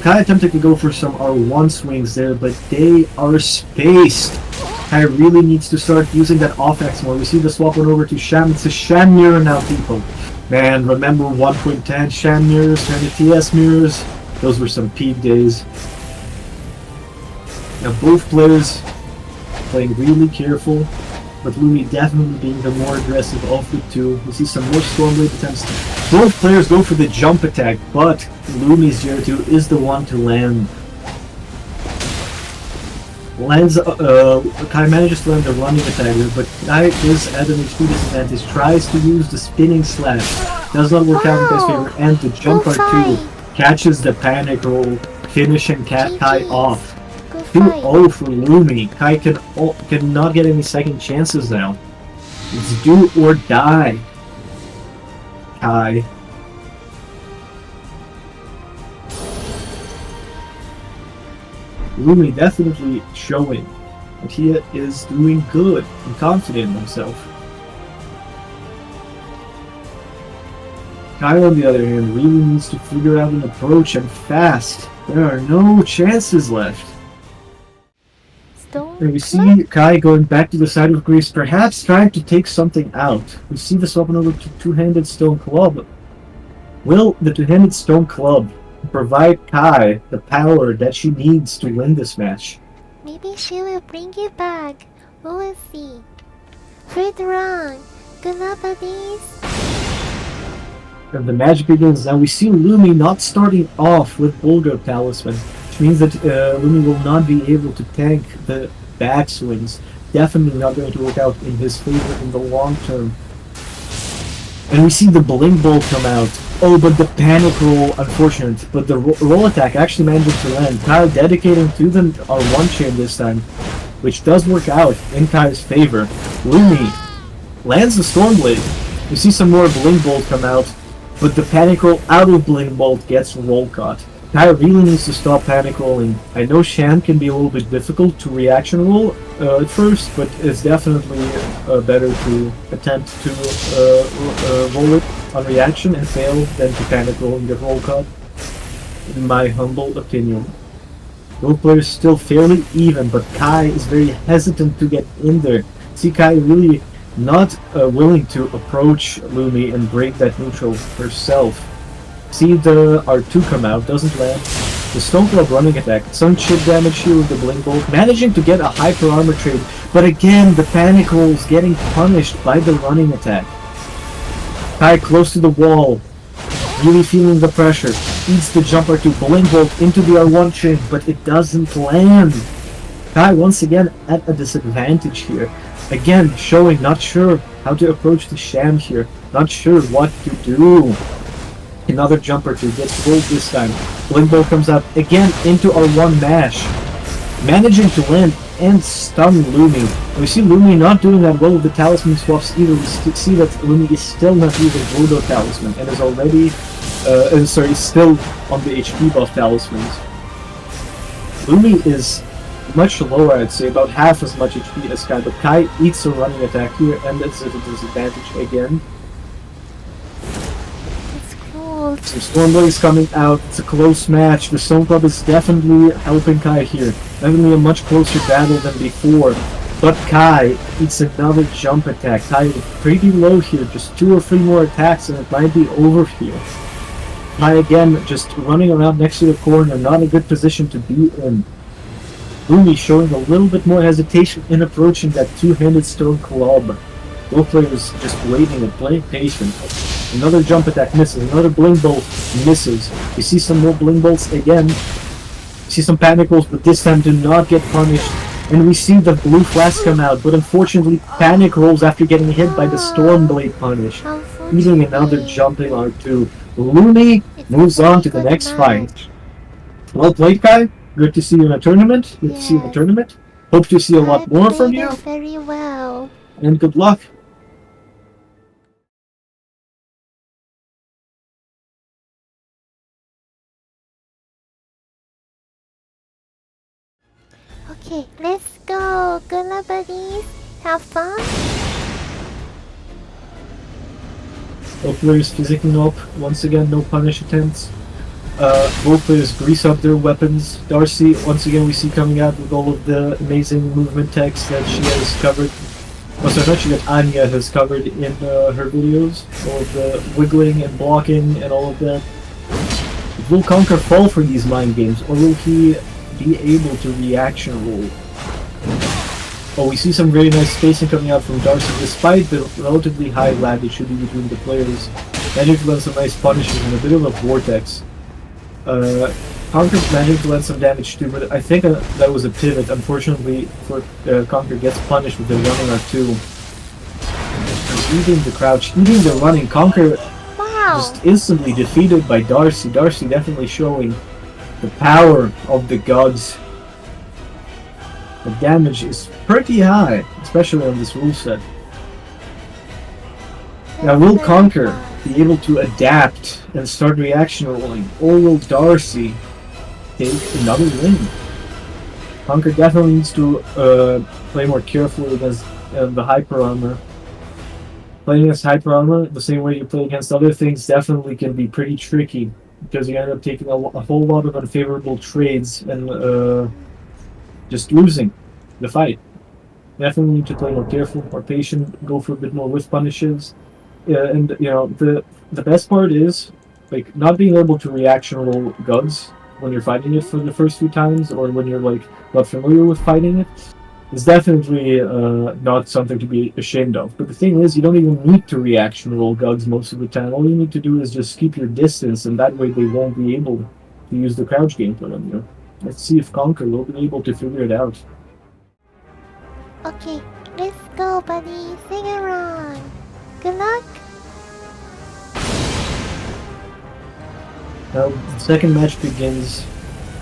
Kai attempted to go for some R1 swings there, but they are spaced. Kai really needs to start using that off-X more. We see the swap one over to Sham. It's a Sham mirror now, people. Man, remember 1.10 Sham mirrors and the TS mirrors? Those were some peak days. Now both players playing really careful, but Lumi definitely being the more aggressive of the two. We see some more Stormblade attempts. Both players go for the jump attack, but Lumi's Zero-2 is the one to land. Kai manages to land the running attack here, but Kai is at an HP disadvantage, tries to use the spinning slash. Does not work out in Kai's favor, and the jump R2 catches the panic roll, finishing Kai off. 2-0 for Lumi. Kai cannot get any second chances now. It's do or die. Kai. Lumi definitely showing that he is doing good and confident in himself. Kai, on the other hand, really needs to figure out an approach, and fast. There are no chances left. And we see Kai going back to the side of Greece, perhaps trying to take something out. We see the swap over to two-handed stone club. Will the two-handed stone club provide Kai the power that she needs to win this match? Maybe she will bring it back. We will see. Third round. Good luck, buddies. And the match begins. Now we see Lumi not starting off with Bulgar Talisman, which means that Lumi will not be able to tank the backswings. Definitely not going to work out in his favor in the long term. And we see the Blink Bolt come out. Oh, but the panic roll, unfortunate. But the roll attack actually manages to land. Kai dedicating to the R1 chain this time, which does work out in Kai's favor. Lumi lands the Stormblade. We see some more Blink Bolt come out, but the panic roll out of Blink Bolt gets roll caught. Kai really needs to stop panic rolling. I know Shan can be a little bit difficult to reaction roll at first, but it's definitely better to attempt to roll it on reaction and fail than to panic roll and get roll caught, in my humble opinion. Both players still fairly even, but Kai is very hesitant to get in there. See Kai really not willing to approach Lumi and break that neutral herself. See the R2 come out, doesn't land. The Stone Club running attack, some chip damage here with the Blink Bolt, managing to get a hyper armor trade, but again the panic roll is getting punished by the running attack. Kai close to the wall, really feeling the pressure, eats the jump R2, Blink Bolt into the R1 chain, but it doesn't land. Kai once again at a disadvantage here. Again, showing not sure how to approach the Sham here, not sure what to do. Another jump R2 gets rolled this time. Blink Bolt comes out again into R1 mash, managing to land and stun Lumi. We see Lumi not doing that well with the talisman swaps either. We see that Lumi is still not using Voodoo Talisman and is already, still on the HP buff talismans. Lumi is much lower, I'd say, about half as much HP as Kai, but Kai eats a running attack here and it's at a disadvantage again. Some Stormblades coming out, it's a close match. The Stone Club is definitely helping Kai here. Definitely a much closer battle than before. But Kai eats another jump attack. Kai is pretty low here, just 2 or 3 more attacks and it might be over here. Kai again just running around next to the corner, not a good position to be in. Lumi showing a little bit more hesitation in approaching that two-handed Stone Club. Both players just waiting and playing patient. Another jump attack misses, another Blink Bolt misses. We see some more Blink Bolts again. See some panic rolls, but this time do not get punished. And we see the blue flask come out, but unfortunately panic rolls after getting hit by the Stormblade punish. Eating another jumping R2. Lumi moves on to the next fight. Well played, Kai. Good to see you in a tournament. Good to see you in a tournament. Hope to see a lot more from you. Very well. And good luck. Okay, let's go. Good luck, buddies. Have fun. Both players physicking up. Once again, no punish attempts. Both players grease up their weapons. Darcy, once again, we see coming out with all of the amazing movement text that she has covered. Oh, sorry, not she, that Anya has covered in her videos. All of the wiggling and blocking and all of that. Will Conker fall for these mind games, or will he be able to reaction roll? Oh, we see some very nice spacing coming out from Darcy, despite the relatively high latitude between the players. Managing to land some nice punishes and a bit of a vortex. Conker managing to land some damage too, but I think that was a pivot. Unfortunately, for Conker gets punished with the running R2. And eating the crouch, eating the running. Conker just instantly defeated by Darcy. Darcy definitely showing the power of the gods. The damage is pretty high, especially on this rule set. Now, will Conker be able to adapt and start reaction rolling, or will Darcy take another win? Conker definitely needs to play more carefully against the hyper armor. Playing against hyper armor, the same way you play against other things, definitely can be pretty tricky, because you end up taking a whole lot of unfavorable trades and just losing the fight. Definitely need to play more careful, more patient, go for a bit more whiff punishes. And you know, the best part is like not being able to reaction roll guns when you're fighting it for the first few times, or when you're like not familiar with fighting it. Is definitely not something to be ashamed of. But the thing is, you don't even need to reaction roll guns most of the time. All you need to do is just keep your distance, and that way they won't be able to use the crouch gameplay on you. Let's see if Conker will be able to figure it out. Okay, let's go, buddy. Sing around. Good luck. Now, the second match begins.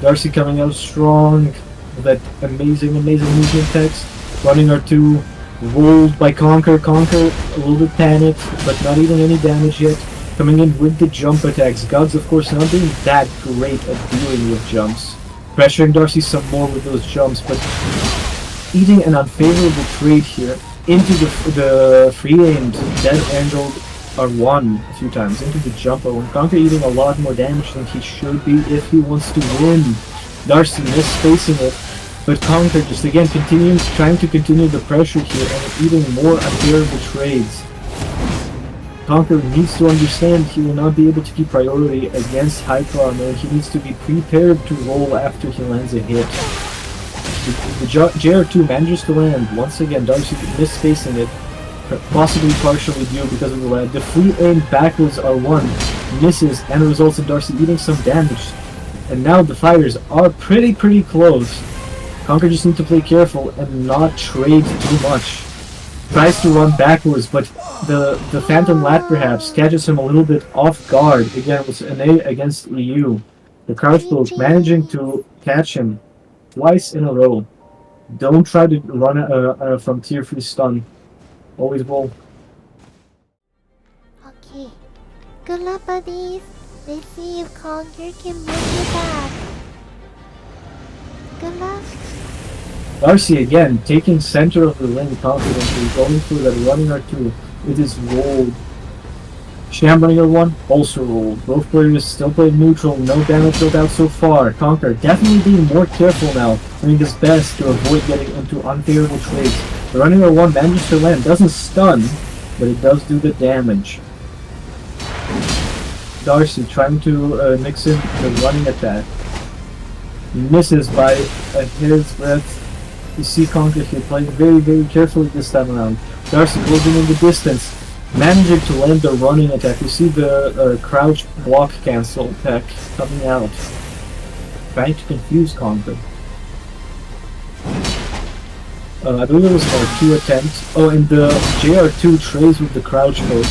Darcy coming out strong with that amazing movement text. Running R2, rolled by Conker. Conker a little bit panicked, but not even any damage yet. Coming in with the jump attacks. Gods, of course, not being that great at dealing with jumps. Pressuring Darcy some more with those jumps, but eating an unfavorable trade here into the free-aimed dead angled R1 a few times, into the jumper, when Conker eating a lot more damage than he should be if he wants to win. Darcy misspacing it, but Conker just again trying to continue the pressure here and eating more unfavorable trades. Conker needs to understand he will not be able to keep priority against hyper armor. He needs to be prepared to roll after he lands a hit. The JR2 manages to land. Once again, Darcy misspacing it, possibly partially due because of the lag. The free aim backwards R1 misses and results in Darcy eating some damage. And now the fighters are pretty close. Conker just needs to play careful and not trade too much. Tries to run backwards, but the Phantom Lat perhaps catches him a little bit off guard. Again, it was an A against EU. The crouch bloke managing to catch him twice in a row. Don't try to run from tier 3 stun. Always roll. Okay. Good luck, buddies. Let's see if Conker can bring you back. Good luck. Darcy again taking center of the lane confidently, going through that running R2. It is rolled. Sham running R1 also rolled. Both players still playing neutral, no damage built out so far. Conker definitely being more careful now, doing his best to avoid getting into unfavorable trades. The running R1 manages to land, doesn't stun, but it does do the damage. Darcy trying to mix in the running attack. He misses by a hair's breadth. You see Conker here playing very carefully this time around. Darcy closing in the distance, managing to land the running attack. You see the crouch block cancel attack coming out. trying to confuse Conquer. I believe it was R2 attempt. Oh, and the JR2 trays with the crouch mode.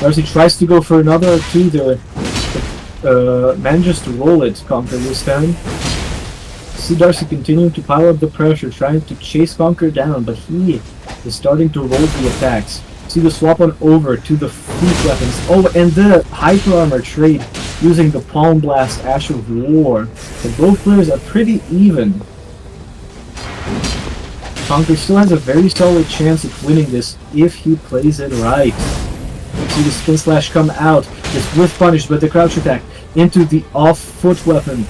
Darcy tries to go for another R2 there. Manages to roll it, Conquer this time. See Darcy continuing to pile up the pressure, trying to chase Conquer down, but he is starting to roll the attacks. See the swap on over to the feet weapons. Oh, and the hyper armor trade using the Palm Blast Ash of War. But both players are pretty even. Conquer still has a very solid chance of winning this if he plays it right. See the Spin Slash come out. It's whiff punished by the crouch attack into the off foot weapon.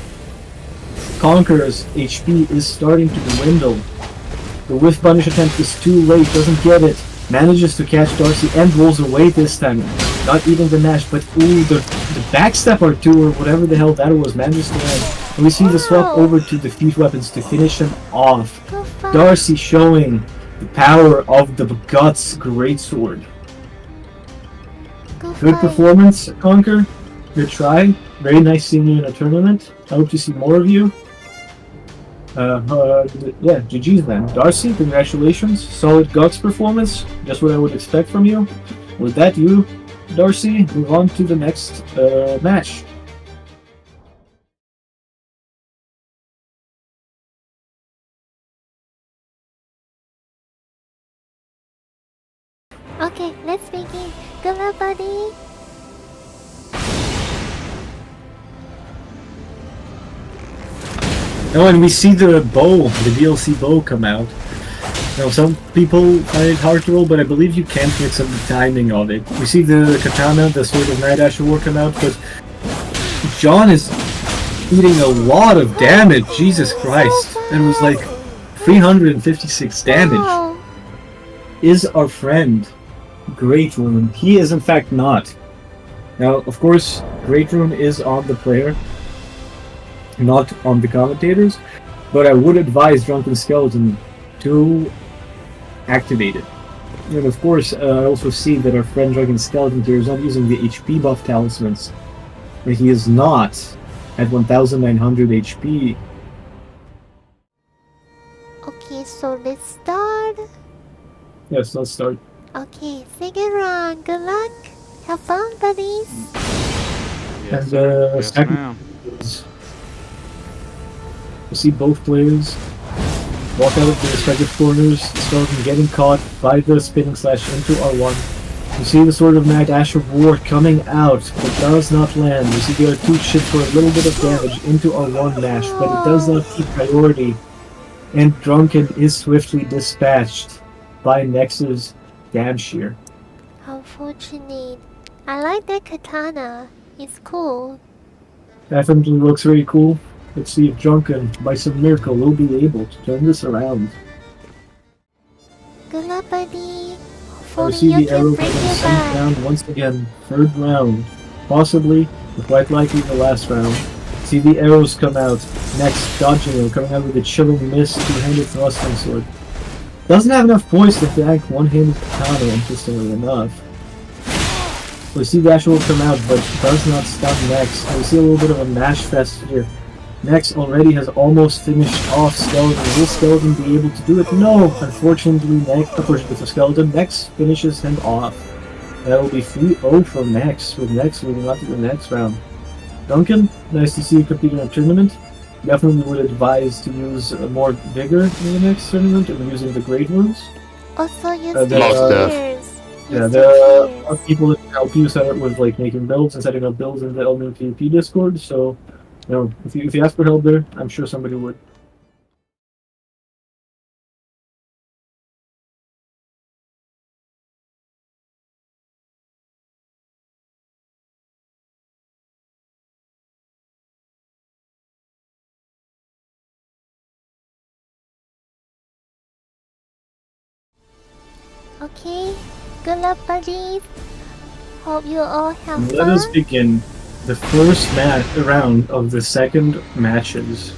Conqueror's HP is starting to dwindle. The whiff punish attempt is too late, doesn't get it. Manages to catch Darcy and rolls away this time. Not even the Nash, but ooh, the backstep R2 or whatever the hell that was manages to land. And we see the swap over to the feet weapons to finish him off. Darcy showing the power of the Guts Greatsword. Good performance, Conquer. Good try. Very nice seeing you in a tournament. I hope to see more of you. Yeah, GG's man. Darcy, congratulations. Solid Guts performance. Just what I would expect from you. With that, you, Darcy, move on to the next match. Okay, let's begin. Good luck, buddy. Oh, and we see the bow, the DLC bow come out. Now, some people find it hard to roll, but I believe you can fix some timing of it. We see the katana, the Sword of Night Ash of War come out, but John is eating a lot of damage. Jesus Christ. It was like 356 damage. Wow. Is our friend Great Rune? He is in fact not. Now, of course, Great Rune is on the player, not on the commentators, but I would advise Drunken Skeleton to activate it. And of course, I also see that our friend Drunken Skeleton here is not using the HP buff talismans, but he is not at 1900 HP. Okay, so let's start. Yes, let's start. Okay, second round. Good luck. Have fun, buddies. And Yes, second ma'am. is we see both players walk out of the respective corners, Skeleton getting caught by the spinning slash into R1. You see the Sword of Night Ash of War coming out, but does not land. You see the R2 chip for a little bit of damage into R1 Nash, but it does not keep priority. And Drunken is swiftly dispatched by Nex's Dam Shear. Unfortunate. I like that katana. It's cool. Definitely looks very cool. Let's see if Drunken, by some miracle, will be able to turn this around. Good luck, buddy. I Hopefully see you the can arrow bring getting it sent back. down once again. Third round. Possibly, but quite likely the last round. See the arrows come out. Next, dodging them, coming out with a chilling mist, two-handed thrusting sword. Doesn't have enough points to tank one-handed katana, interestingly enough. We see the actual come out, but does not stun Nex. We see a little bit of a mash fest here. Nex already has almost finished off Skeleton. Will Skeleton be able to do it? No! Unfortunately, with the Skeleton, Nex finishes him off. That will be 3-0 for Nex, with Nex moving on to the next round. Duncan, nice to see you competing in a tournament. Definitely would advise to use more vigor in the next tournament and using the Great Runes. Also, use Most tears. Yeah, there are people that can help you set up with like making builds and setting up builds in the Elden PvP Discord, so you know, if you ask for help there, I'm sure somebody would. Okay, good luck, buddies. Hope you all have Let us fun. begin the first round of the second matches.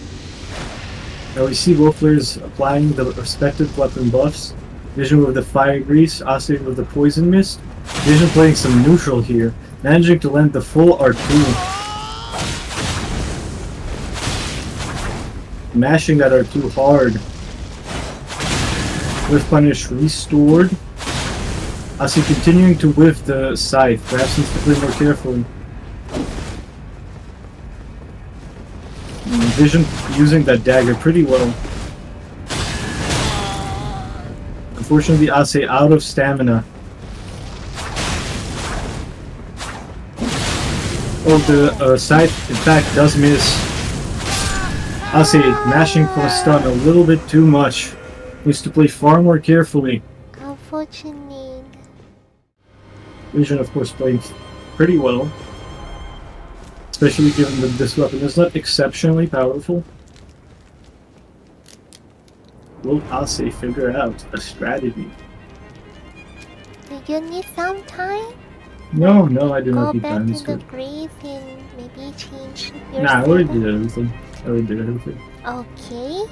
Now we see both players applying the respective weapon buffs. Vision with the Fire Grease, Oscillator with the Poison Mist. Vision playing some neutral here, managing to land the full R2. mashing that R2 hard. Whiff punish restored. Asi continuing to whiff the scythe, perhaps needs to play more carefully. Vision using that dagger pretty well. Unfortunately, Ase out of stamina. Oh, the scythe in fact does miss. Ase mashing for a stun a little bit too much. Needs to play far more carefully. Unfortunate. Vision, of course, playing pretty well. Especially given that this weapon is not exceptionally powerful. Will Ase figure out a strategy? Do you need some time? No, I do Go not need back time. to It's the good. grave and maybe change your Nah, I already setup? did everything. Okay.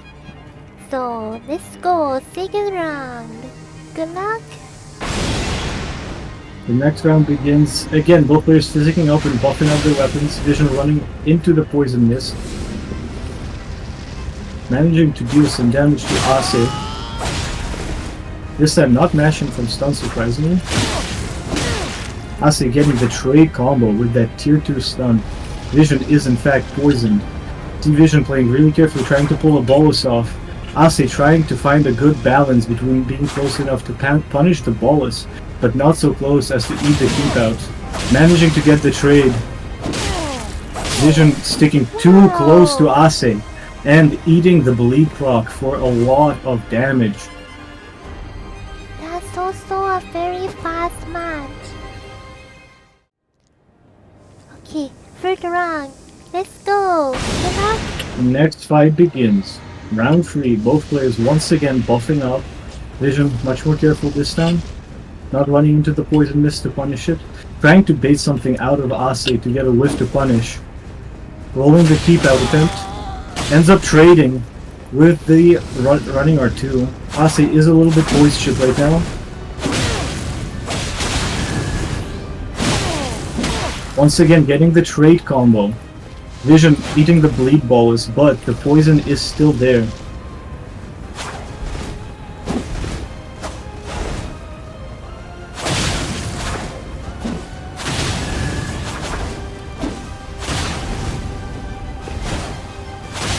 So, let's go. Second round. Good luck. The next round begins. Again, both players physicking up and buffing up their weapons. Vision running into the poison mist. Managing to deal some damage to Ase. This time not mashing from stun, surprisingly. Ase getting the trade combo with that tier 2 stun. Vision is in fact poisoned. See Vision playing really carefully, trying to pull a bolus off. Ase trying to find a good balance between being close enough to punish the bolus, but not so close as to eat the keep out. Managing to get the trade. Vision sticking too close to Ase and eating the bleed proc for a lot of damage. That's also a very fast match. Okay, third round. Let's go. Good luck. The next fight begins. Round 3, both players once again buffing up. Vision much more careful this time. Not running into the poison mist to punish it. Trying to bait something out of Ase to get a whiff to punish. Rolling the keep out attempt. Ends up trading with the running R2. Ase is a little bit poised ship right now. Once again getting the trade combo. Vision eating the bleed bolus, but the poison is still there.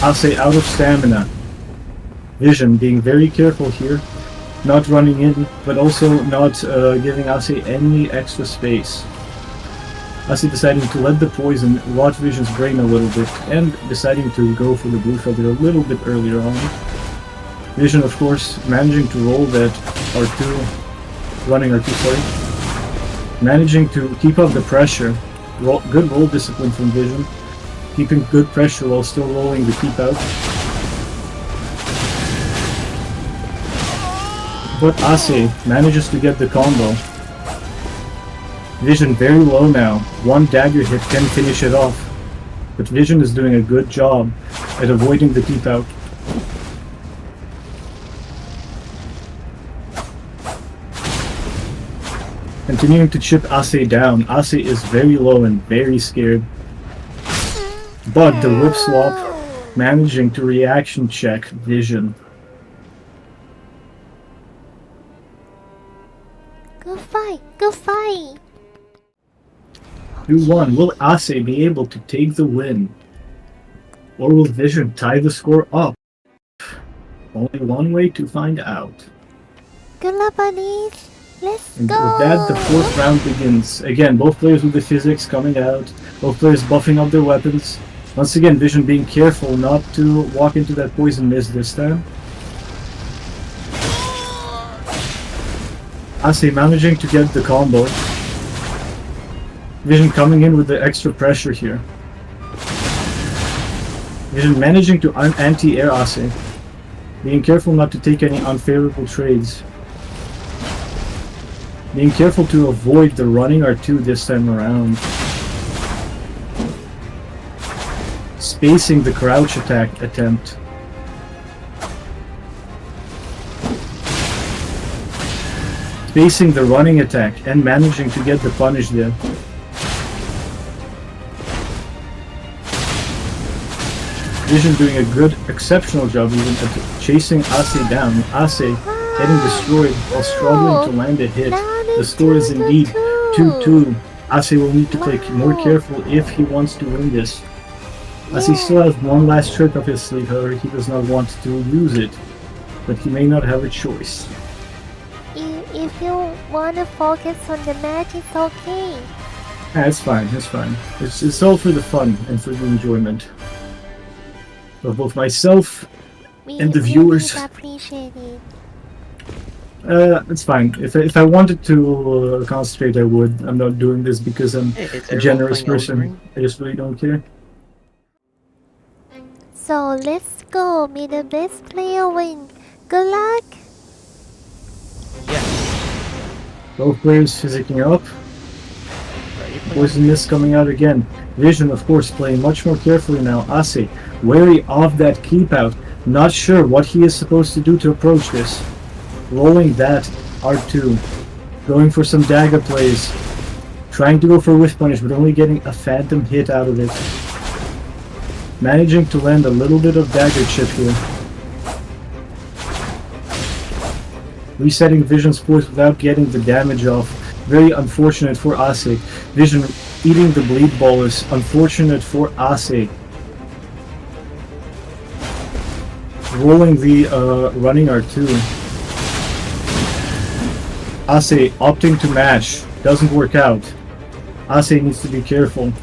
Ase out of stamina. Vision being very careful here. Not running in, but also not giving Ase any extra space. Ase deciding to let the poison rot Vision's brain a little bit, and deciding to go for the blue feather a little bit earlier on. Vision, of course, managing to roll that R2, running R2, sorry. Managing to keep up the pressure. Good roll discipline from Vision. Keeping good pressure while still rolling the keep out. But Ase manages to get the combo. Vision very low now. One dagger hit can finish it off. But Vision is doing a good job at avoiding the keep out. Continuing to chip Ase down. Ase is very low and very scared. But the whip swap managing to reaction check Vision. Go fight. Go fight. 2-1. Will Ase be able to take the win? Or will Vision tie the score up? Only one way to find out. Good luck, buddies. Let's And go. with that, the fourth round begins. Again, both players with the physics coming out. Both players buffing up their weapons. Once again, Vision being careful not to walk into that poison mist this time. Ase managing to get the combo. Vision coming in with the extra pressure here. Vision managing to anti-air Ase. Being careful not to take any unfavorable trades. Being careful to avoid the running R2 this time around. Spacing the crouch attack attempt. Spacing the running attack and managing to get the punish there. Vision doing a good, exceptional job even at chasing Ase down. Ase getting destroyed while struggling to land a hit. The score is indeed 2-2. Ase will need to play more careful if he wants to win this. As he still has one last trick up his sleeve, however, he does not want to use it. But he may not have a choice. If you want to focus on the match, it's okay. It's fine, it's fine. It's all for the fun and for the enjoyment of both myself and the viewers. We appreciate it. It's fine. If I wanted to concentrate, I would. I'm not doing this because I'm a generous person. I just really don't care. So let's go. May the best player win. Good luck. Both players physicking up. Poison Mist coming out again. Vision, of course, playing much more carefully now. Ase, wary of that keep out. Not sure what he is supposed to do to approach this. Rolling that R2. Going for some dagger plays. Trying to go for whiff punish, but only getting a phantom hit out of it. Managing to land a little bit of dagger chip here. Resetting Vision's force without getting the damage off. Very unfortunate for Ase. Vision eating the bleed bolus. Unfortunate for Ase. Rolling the running R2. Ase opting to mash. Doesn't work out. Ase needs to be careful.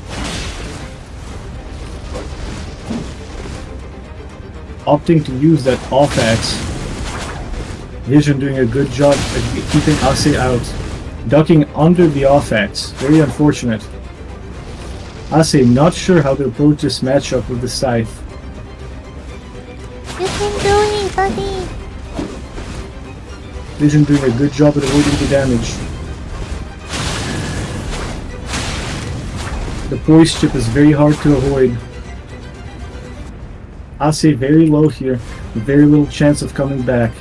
Opting to use that off-axe. Vision doing a good job at keeping Ase out. Ducking under the off-axe. Very unfortunate. Ase not sure how to approach this matchup with the scythe. You can do it, buddy. Vision doing a good job at avoiding the damage. The poise chip is very hard to avoid. Ase very low here. Very little chance of coming back.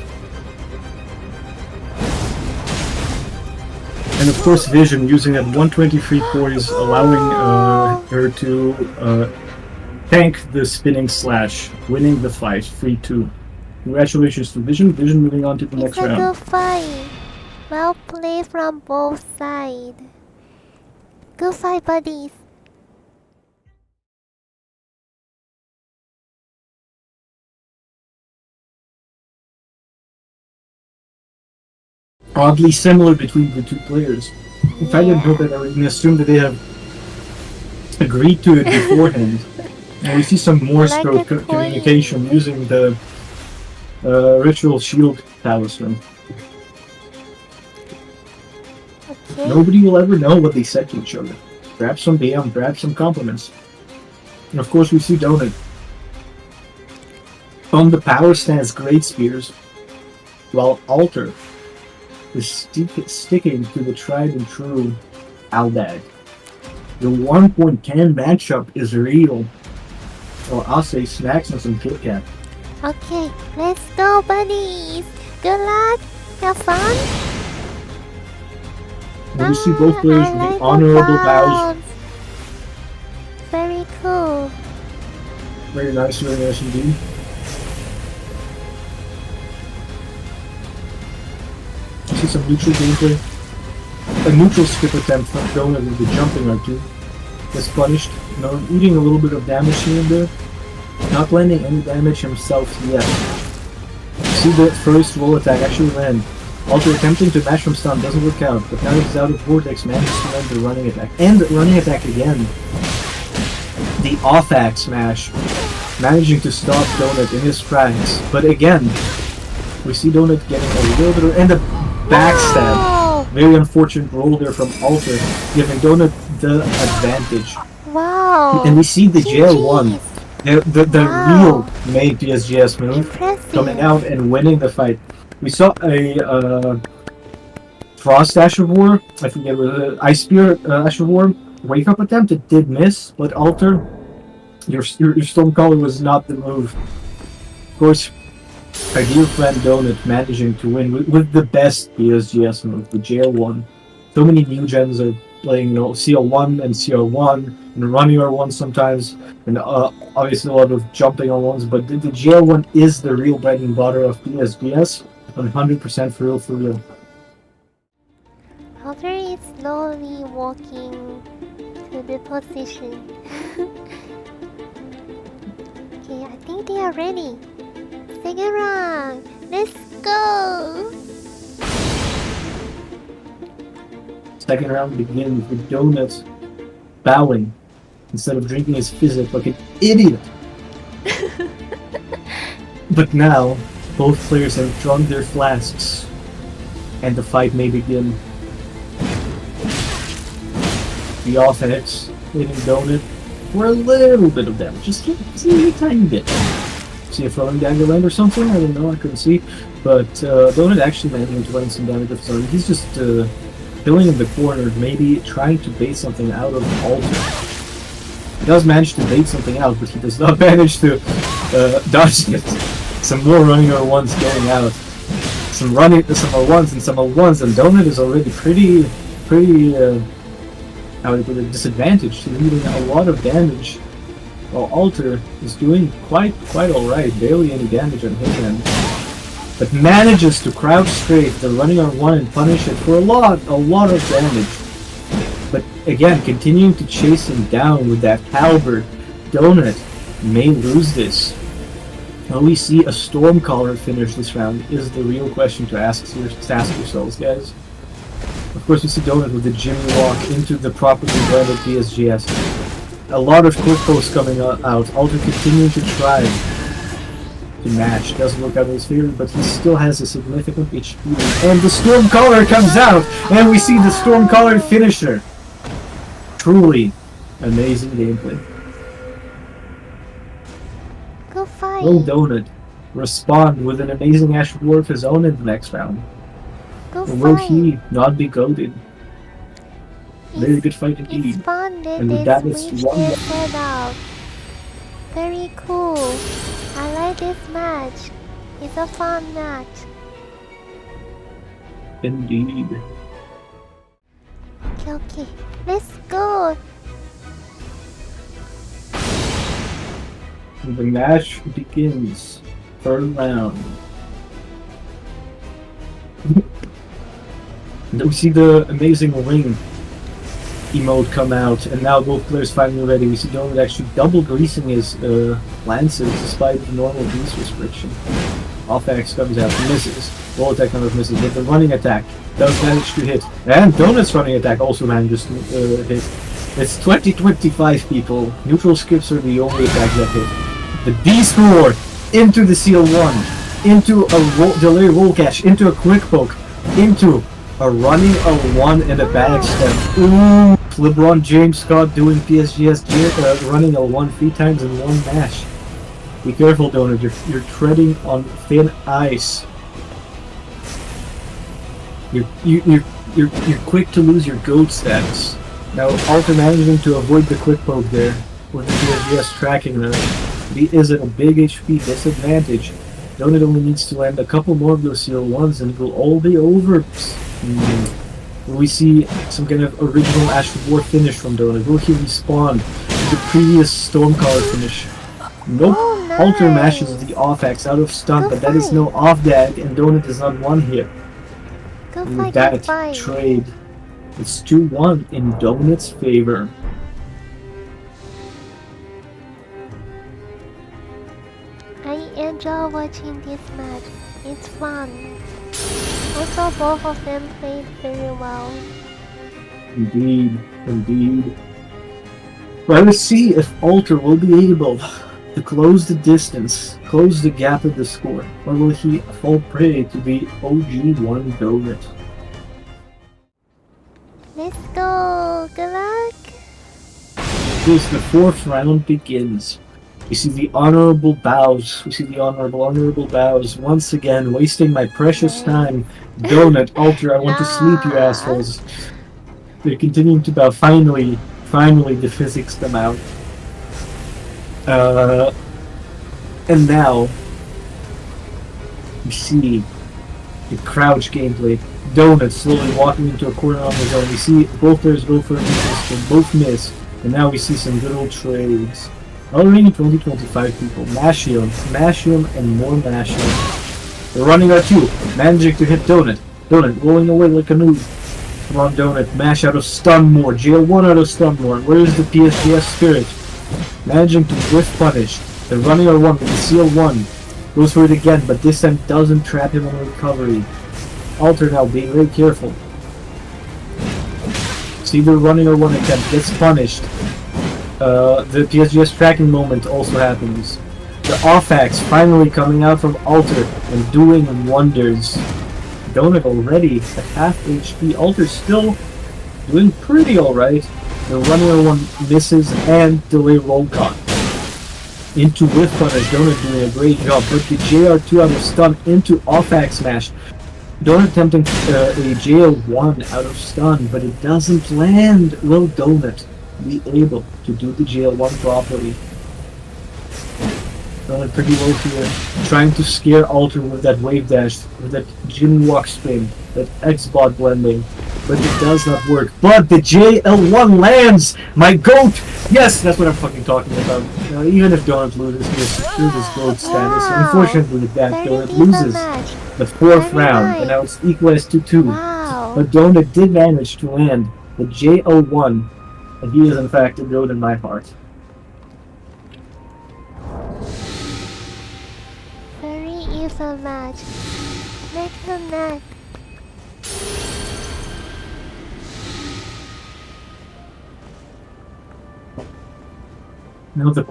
And of course Vision using that 123 poise, allowing her to tank the spinning slash, winning the fight, 3-2. Congratulations to Vision. Vision moving on to the next round. It's a good fight. Well played from both sides. Good fight, buddies. Oddly similar between the two players. If I didn't know that, I would assume that they have agreed to it beforehand. And we see some Morse code communication using the ritual shield talisman. Okay. Nobody will ever know what they said to each other. Perhaps some DM, perhaps some compliments. And of course we see Donut. On the power stance, Great Spears, while Alter is sticking to the tried and true Aldag. The 1.10 matchup is real. While Ase snacks on some Kit Kat. Okay, let's go, buddies. Good luck. Have fun. And we see both players with I the like honorable the bows. bounce. Very cool. Very nice indeed. See some neutral gameplay. A neutral skip attempt from Donut with the jumping R2. Gets punished. You know, eating a little bit of damage here and there. Not landing any damage himself yet. See the first roll attack actually land. Also attempting to mash from stun doesn't work out, but now he's out of Vortex, manages to land the running attack. And the running attack again. The off-axe smash. Managing to stop Donut in his tracks. But again, we see Donut getting a little bit of... And the backstab. Wow. Very unfortunate roll there from Alter, giving Donut the advantage. Wow. And we see the jail GG's. one. The Wow. real made PSGS move Impressive. coming out and winning the fight. We saw a Frost Ash of War, I forget what it was, Ice Spear Ash of War wake up attempt. It did miss, but Alter, your Stormcaller was not the move. Of course, our dear friend Donut managing to win with the best PSGS move, the jail one. So many new gens are playing CL1 and CR1. and running R1 sometimes, and obviously a lot of jumping on ones, but the GL one is the real bread and butter of PSGS, 100% for real, for real. Alter is slowly walking to the position. Okay, I think they are ready. Second round, let's go! Second round begins with Donut bowing instead of drinking his physic like an idiot. But now, both players have drunk their flasks, and the fight may begin. The offense hitting Donut for a little bit of damage, just a tiny bit. See a throwing dagger land or something? I don't know, I couldn't see. But Donut actually managing to land some damage of his own. He's just chilling in the corner, maybe trying to bait something out of the altar. He does manage to bait something out, but he does not manage to dodge it. Some more running R1s going out. Some R1s and some L1s, and Donut is already pretty how do you put it, disadvantaged. He's dealing a lot of damage, while Alter is doing quite alright, barely any damage on his end. But manages to crouch straight the running R1 and punish it for a lot of damage. But again, continuing to chase him down with that halberd, Donut may lose this. Will we see a Stormcaller finish this round is the real question to ask yourselves, guys. Of course, we see Donut with the Jimmy walk into the properly branded PSGS. A lot of quick posts coming out. Alter continuing to try to match. Doesn't work out in his favor, but he still has a significant HP. And the Stormcaller comes out, and we see the Stormcaller finisher. Truly amazing gameplay. Go fight! Will Donut respond with an amazing Ash War of his own in the next round? Go Or will fight! he not be goaded? Very good fight indeed. It's fun that And with they that, it's switched one their setup. Very cool. I like this match. It's a fun match. Indeed. Okay, let's go. And the match begins. Third round. And we see the amazing ring emote come out, and now both players finally ready. We see Donut actually double greasing his lances despite the normal grease restriction. Off-X comes out, misses. Roll attack number misses, but the running attack does manage to hit. And Donut's running attack also manages to hit. It's 20-25 people. Neutral skips are the only attacks that hit. The Beast Roar into the CL1, into a delay roll cash, into a quick poke, into a running L1 and a backstab. Ooh! LeBron James Scott doing PSGS running L1 3 times in one match. Be careful, Donut. You're treading on thin ice. You're quick to lose your GOAT status. Now, Alter managing to avoid the quick poke there with the PSGS tracking there. He is at a big HP disadvantage. Donut only needs to land a couple more of those CL1s and it will all be over. Will we see some kind of original Ash of War finish from Donut? Will he respawn to the previous Stormcaller finish? Nope. Oh, nice. Alter mashes the off-X out of stun, but that is no off-dag, and Donut is not one hit. Go And fight, with go that fight. trade, it's 2-1 in Donut's favor. I enjoy watching this match. It's fun. Also, both of them played very well. Indeed, indeed. Well, let's see if Alter will be able to close the distance, close the gap of the score, or will he fall prey to the OG1 Donut? Let's go. Good luck. As the fourth round begins, we see the honorable bows. We see the honorable bows once again, wasting my precious time. Donut, Alter, I want to sleep, you assholes. They're continuing to bow. Finally, the physics come out. And now we see the crouch gameplay. Donut slowly walking into a corner on his own. We see both players go for a miss, but both miss. And now we see some good old trades. Already 20-25 people. Mash heal, and more mash heal. They're running out too. Managing to hit Donut. Donut rolling away like a noob. Come on, Donut. Mash out of stun more. Jail 1 out of stun more. Where is the PSGS spirit? Managing to whiff punish. They're running out 1 with the seal 1. Goes for it again, but this time doesn't trap him on recovery. Alter now being very careful. See, they're running out 1 attempt. Gets punished. The PSGS tracking moment also happens. The off-axe finally coming out from Alter and doing wonders. Donut already at half HP. Alter still doing pretty alright. The runner one misses and delay roll caught. Into whiff punish. Donut doing a great job. But the JR2 out of stun into off-axe smash. Donut attempting a JL1 out of stun, but it doesn't land. Will Donut be able to do the JL1 properly? Donut pretty low here, trying to scare Alter with that wave dash, with that Jin walk spin, that X-bot blending, but it does not work. But the JL1 lands! My GOAT! Yes, that's what I'm fucking talking about. Even if Donut loses, he has secured his GOAT status. Unfortunately, that Donut loses the 4th round, and now it's equalized to 2. But Donut did manage to land the JL1, and he is in fact a GOAT in my heart. Very evil match. Make him mad. Now the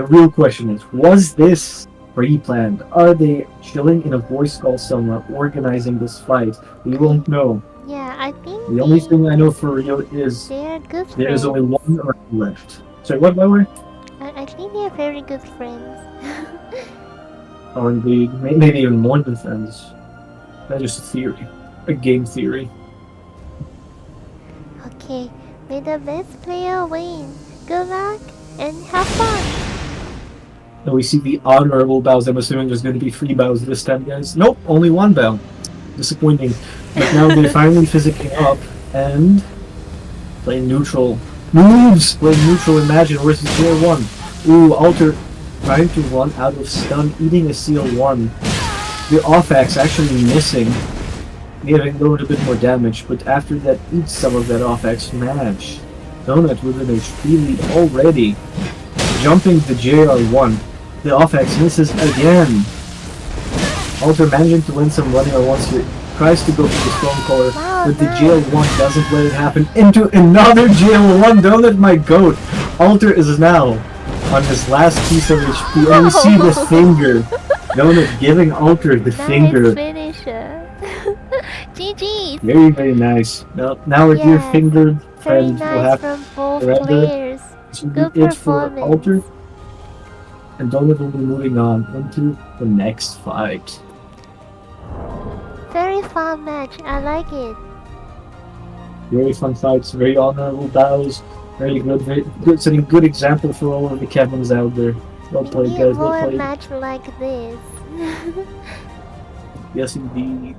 real question is, was this pre-planned? Are they chilling in a voice call somewhere, organizing this fight? We won't know. Yeah, I think The only thing I know for real is they're good friends. there is only 1 round left. Sorry, what, by the way? I think they're very good friends. Or indeed, maybe even more than friends. That's just a theory. A game theory. Okay, may the best player win. Good luck and have fun. And we see the honorable bows. I'm assuming there's going to be 3 bows this time, guys. Nope, only 1 bow. Disappointing. But now they're finally physicking up and playing neutral. Moves! Playing neutral, imagine versus tier 1. Ooh, Alter trying to run out of stun, eating a seal 1. The off-axe actually missing, giving Donut a bit more damage, but after that eats some of that off-axe smash. Donut with an HP lead already. Jumping the JR1. The off-axe misses again. Alter managing to win some running at once here. Tries to go for the Storm Caller, but the JL1 doesn't let it happen. Into another JL1. Donut, my GOAT. Alter is now on his last piece of HP, and we see the finger. Donut giving Alter the finger. Finisher. GG. Very, very nice. Now our dear fingered Very friend will nice have from both surrender. players. This will Good be it for performance. Alter. And Donut will be moving on into the next fight. Very fun match. I like it. Very fun fights, very honorable battles, very good, setting good example for all of the Kevins out there. Well We played, need guys. Well more played. match like this. Yes, indeed.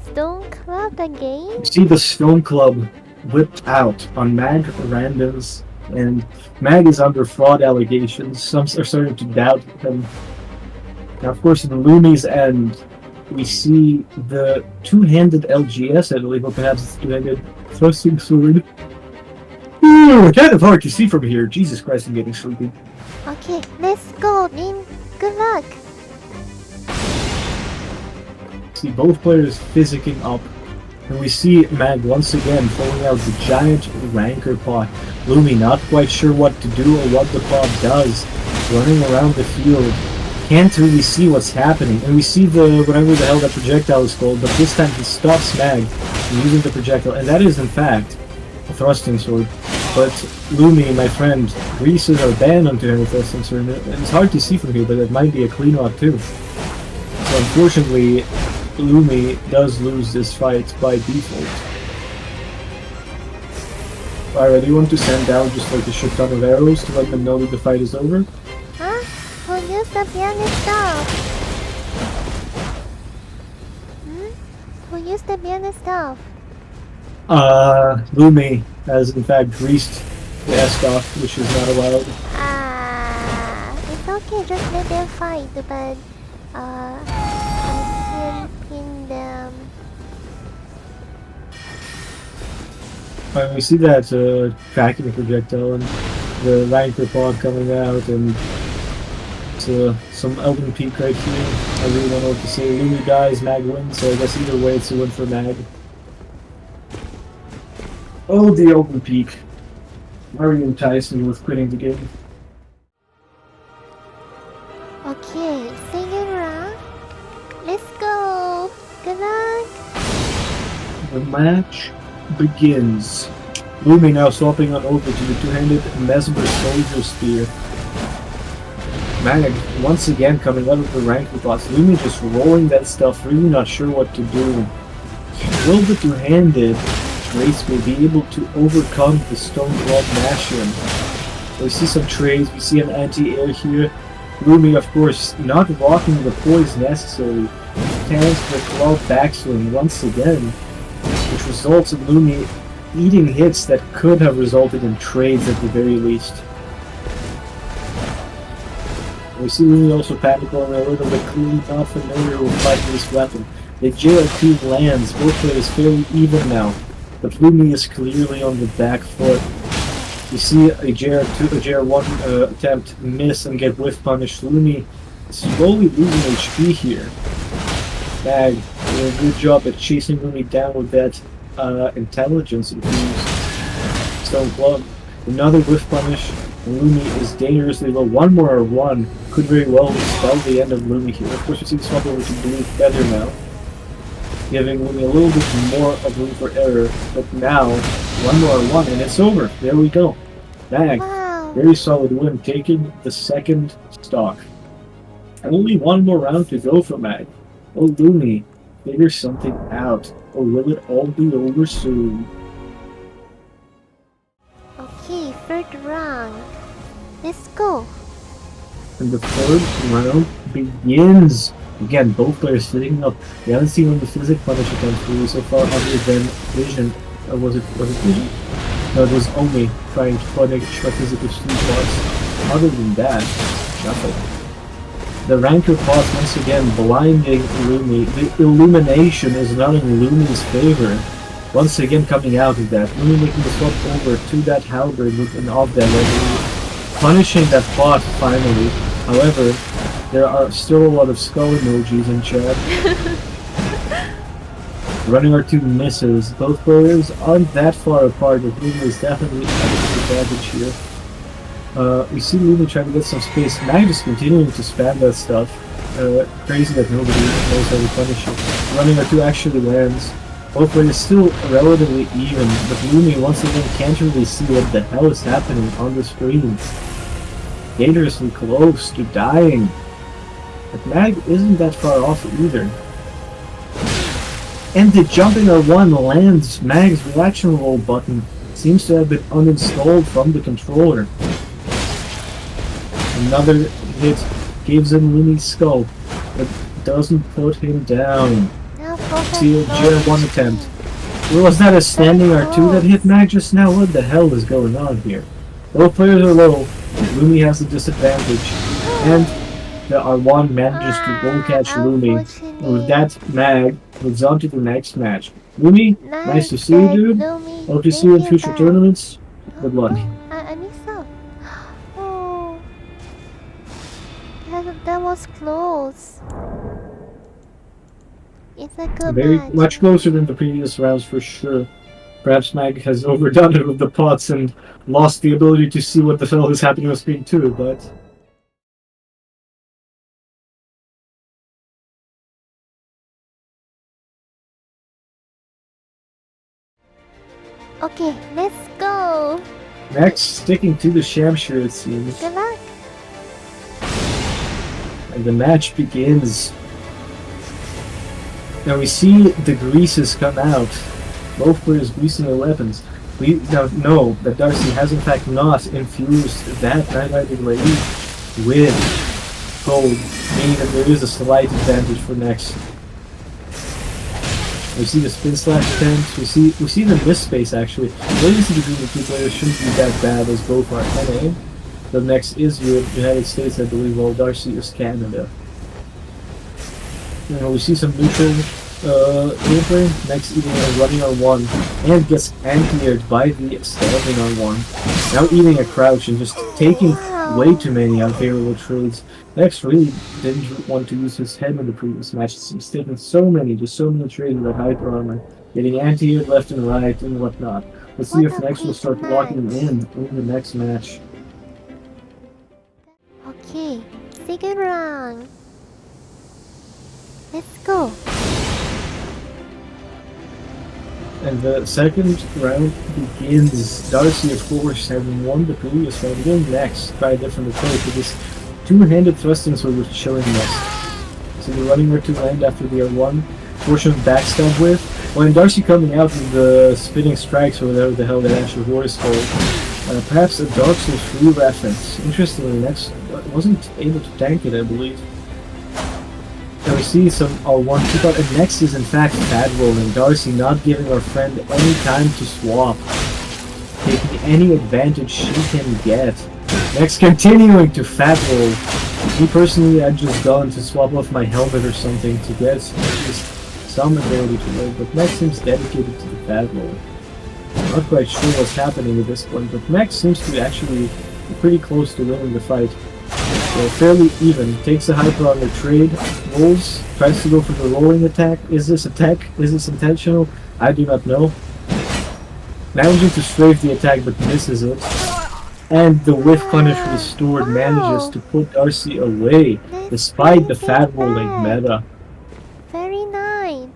Stone Club again? You see the Stone Club whipped out on Mag randoms, and Mag is under fraud allegations. Some are starting to doubt him. Now, of course, in Lumi's end, we see the two-handed LGS, I believe, or perhaps it's two-handed thrusting sword. Ooh, kind of hard to see from here. Jesus Christ, I'm getting sleepy. Okay, let's go, Nin. Good luck. See both players physicking up, and we see Mag once again pulling out the giant Ranker pot. Lumi not quite sure what to do or what the pot does, running around the field. Can't really see what's happening, and we see the whatever the hell that projectile is called, but this time he stops Mag from using the projectile, and that is in fact a thrusting sword. But Lumi, my friend, greases are banned onto him with thrusting sword, and it's hard to see from here, but it might be a clean up too. So unfortunately, Lumi does lose this fight by default. Alright, do you want to send down just like a shit ton of arrows to let them know that the fight is over? Huh? Who used the piano stuff? use the banner stuff? Lumi has in fact greased the S-Dock, which is not allowed. It's okay, just let them fight, but I can't pin them. We see that tracking projectile and the ranker pod coming out, and some Elden Peak right here. I really don't know what to say. Lumi dies, Mag wins, so I guess either way it's a win for Mag. Oh, the Elden Peak. Very enticing with quitting the game. Okay, second round. Let's go. Good luck. The match begins. Lumi now swapping on over to the two-handed Mesmer Soldier Spear. Mag once again coming out of the ranker boss. Lumi just rolling that stuff, really not sure what to do. Will the two-handed race will be able to overcome the Stone Claw Mashin? We see some trades, we see an anti-air here. Lumi, of course, not rocking the poise necessary. Cans the claw backswing once again, which results in Lumi eating hits that could have resulted in trades at the very least. We see Lumi also panicking a little bit, clearly not familiar with fighting this weapon. The JR2 lands, both players fairly even now, but Lumi is clearly on the back foot. You see a JR1 attempt miss and get whiff punished. Lumi slowly losing HP here. Mag doing a good job at chasing Lumi down with that intelligence infused Stone Club. Another whiff punish. Lumi is dangerously low. One more or one could very well spell the end of Lumi here. Of course, we see the swap over to Blue Feather now, giving Lumi a little bit more of room for error. But now, one more or one, and it's over. There we go. Mag, Wow. very solid win, taking the second stock. And only one more round to go for Mag. Oh, Lumi, figure something out, or will it all be over soon? Okay, third round. Let's go. And the third round begins. Again, both players sitting up. We haven't seen any physic punish attempts really so far other than Vision. Or was it Vision? No, it was only trying to punish a physical sleep bots. Other than that, nothing. The ranker boss once again blinding Lumi. The illumination is not in Lumi's favor. Once again coming out of that. Lumi making the swap over to that halberd with an off damage. Punishing that bot finally. However, there are still a lot of skull emojis in chat. Running our two misses. Both players aren't that far apart, but Lumi is definitely at a disadvantage here. We see Lumi trying to get some space. Mag just continuing to spam that stuff. Crazy that nobody knows how to punish it. Running our two actually lands. Both players still relatively even, but Lumi once again can't really see what the hell is happening on the screen. Dangerously close to dying. But Mag isn't that far off either. And the jumping R1 lands. Mag's reaction roll button seems to have been uninstalled from the controller. Another hit gives him Lumi's skull, but doesn't put him down. Now focus See a JR1 attempt. Was that a standing R2 that hit Mag just now? What the hell is going on here? Both players are low. Lumi has the disadvantage. And the R1 manages to goal catch Lumi. And with that, Mag moves on to the next match. Lumi, nice to see you, dude. Hope to see you in future tournaments. Good luck. I missed out. Oh, that was close. It's a good Very match. much closer than the previous rounds for sure. Perhaps Mag has overdone it with the pots and lost the ability to see what the hell is happening on screen too, but... Okay, let's go. Next, sticking to the Shamshire it seems. Good luck. And the match begins. Now we see the greases come out. Both players greasing their weapons. We now know that Darcy has in fact not infused that highlighted lady with gold, meaning that there is a slight advantage for Neks. We see the spin slash attempts. We see the miss space actually. Latency between the two players shouldn't be that bad as both are NA. The next is United States, I believe, while Darcy is Canada. We see some neutral gameplay. Next eating and running on one and gets anti-aired by the standing on one. Now eating a crouch and just taking way too many unfavorable trades. Next really didn't want to use his head in the previous match. He's taking so many trades with that hyper armor. Getting anti-aired left and right and whatnot. Let's see if Next will start locking him in the next match. Okay, second round. Let's go. And the second round begins. Darcy, of course, having won the previous round, going next by a different approach with this two-handed thrusting sword with chilling next. So the running where to land after the R1, portion of backstab with. When Darcy coming out with the spinning strikes or whatever the hell that actual war is called. Perhaps a Dark Souls 3 reference. Interestingly, Next wasn't able to tank it, I believe. So we see some R1 keep out, and Next is in fact fat rolling. Darcy not giving our friend any time to swap. Taking any advantage she can get. Next continuing to fat roll. Me personally, I'd just gone to swap off my helmet or something to get just some ability to roll, but Next seems dedicated to the fat roll. Not quite sure what's happening at this point, but Next seems to actually be pretty close to winning the fight. So fairly even. Takes a hyper on the trade, rolls, tries to go for the rolling attack. Is this attack? Is this intentional? I do not know. Managing to strafe the attack but misses it. And the whiff punish restored manages to put Darcy away despite the fat rolling meta. Very nice.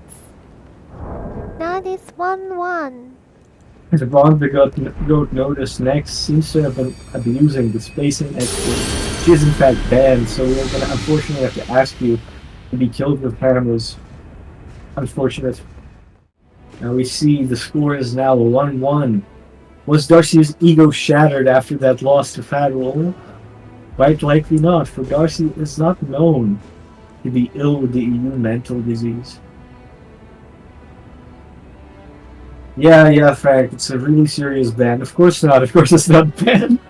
Now it's 1-1. The Bond Begot notice Next seems to have been abusing the spacing expert. She is in fact banned, so we're gonna unfortunately have to ask you to be killed with hammers. Unfortunate. Now we see the score is now 1-1. Was Darcy's ego shattered after that loss to Fat Roll? Quite likely not, for Darcy is not known to be ill with the EU mental disease. Yeah, Frank, it's a really serious ban. Of course not, of course it's not banned.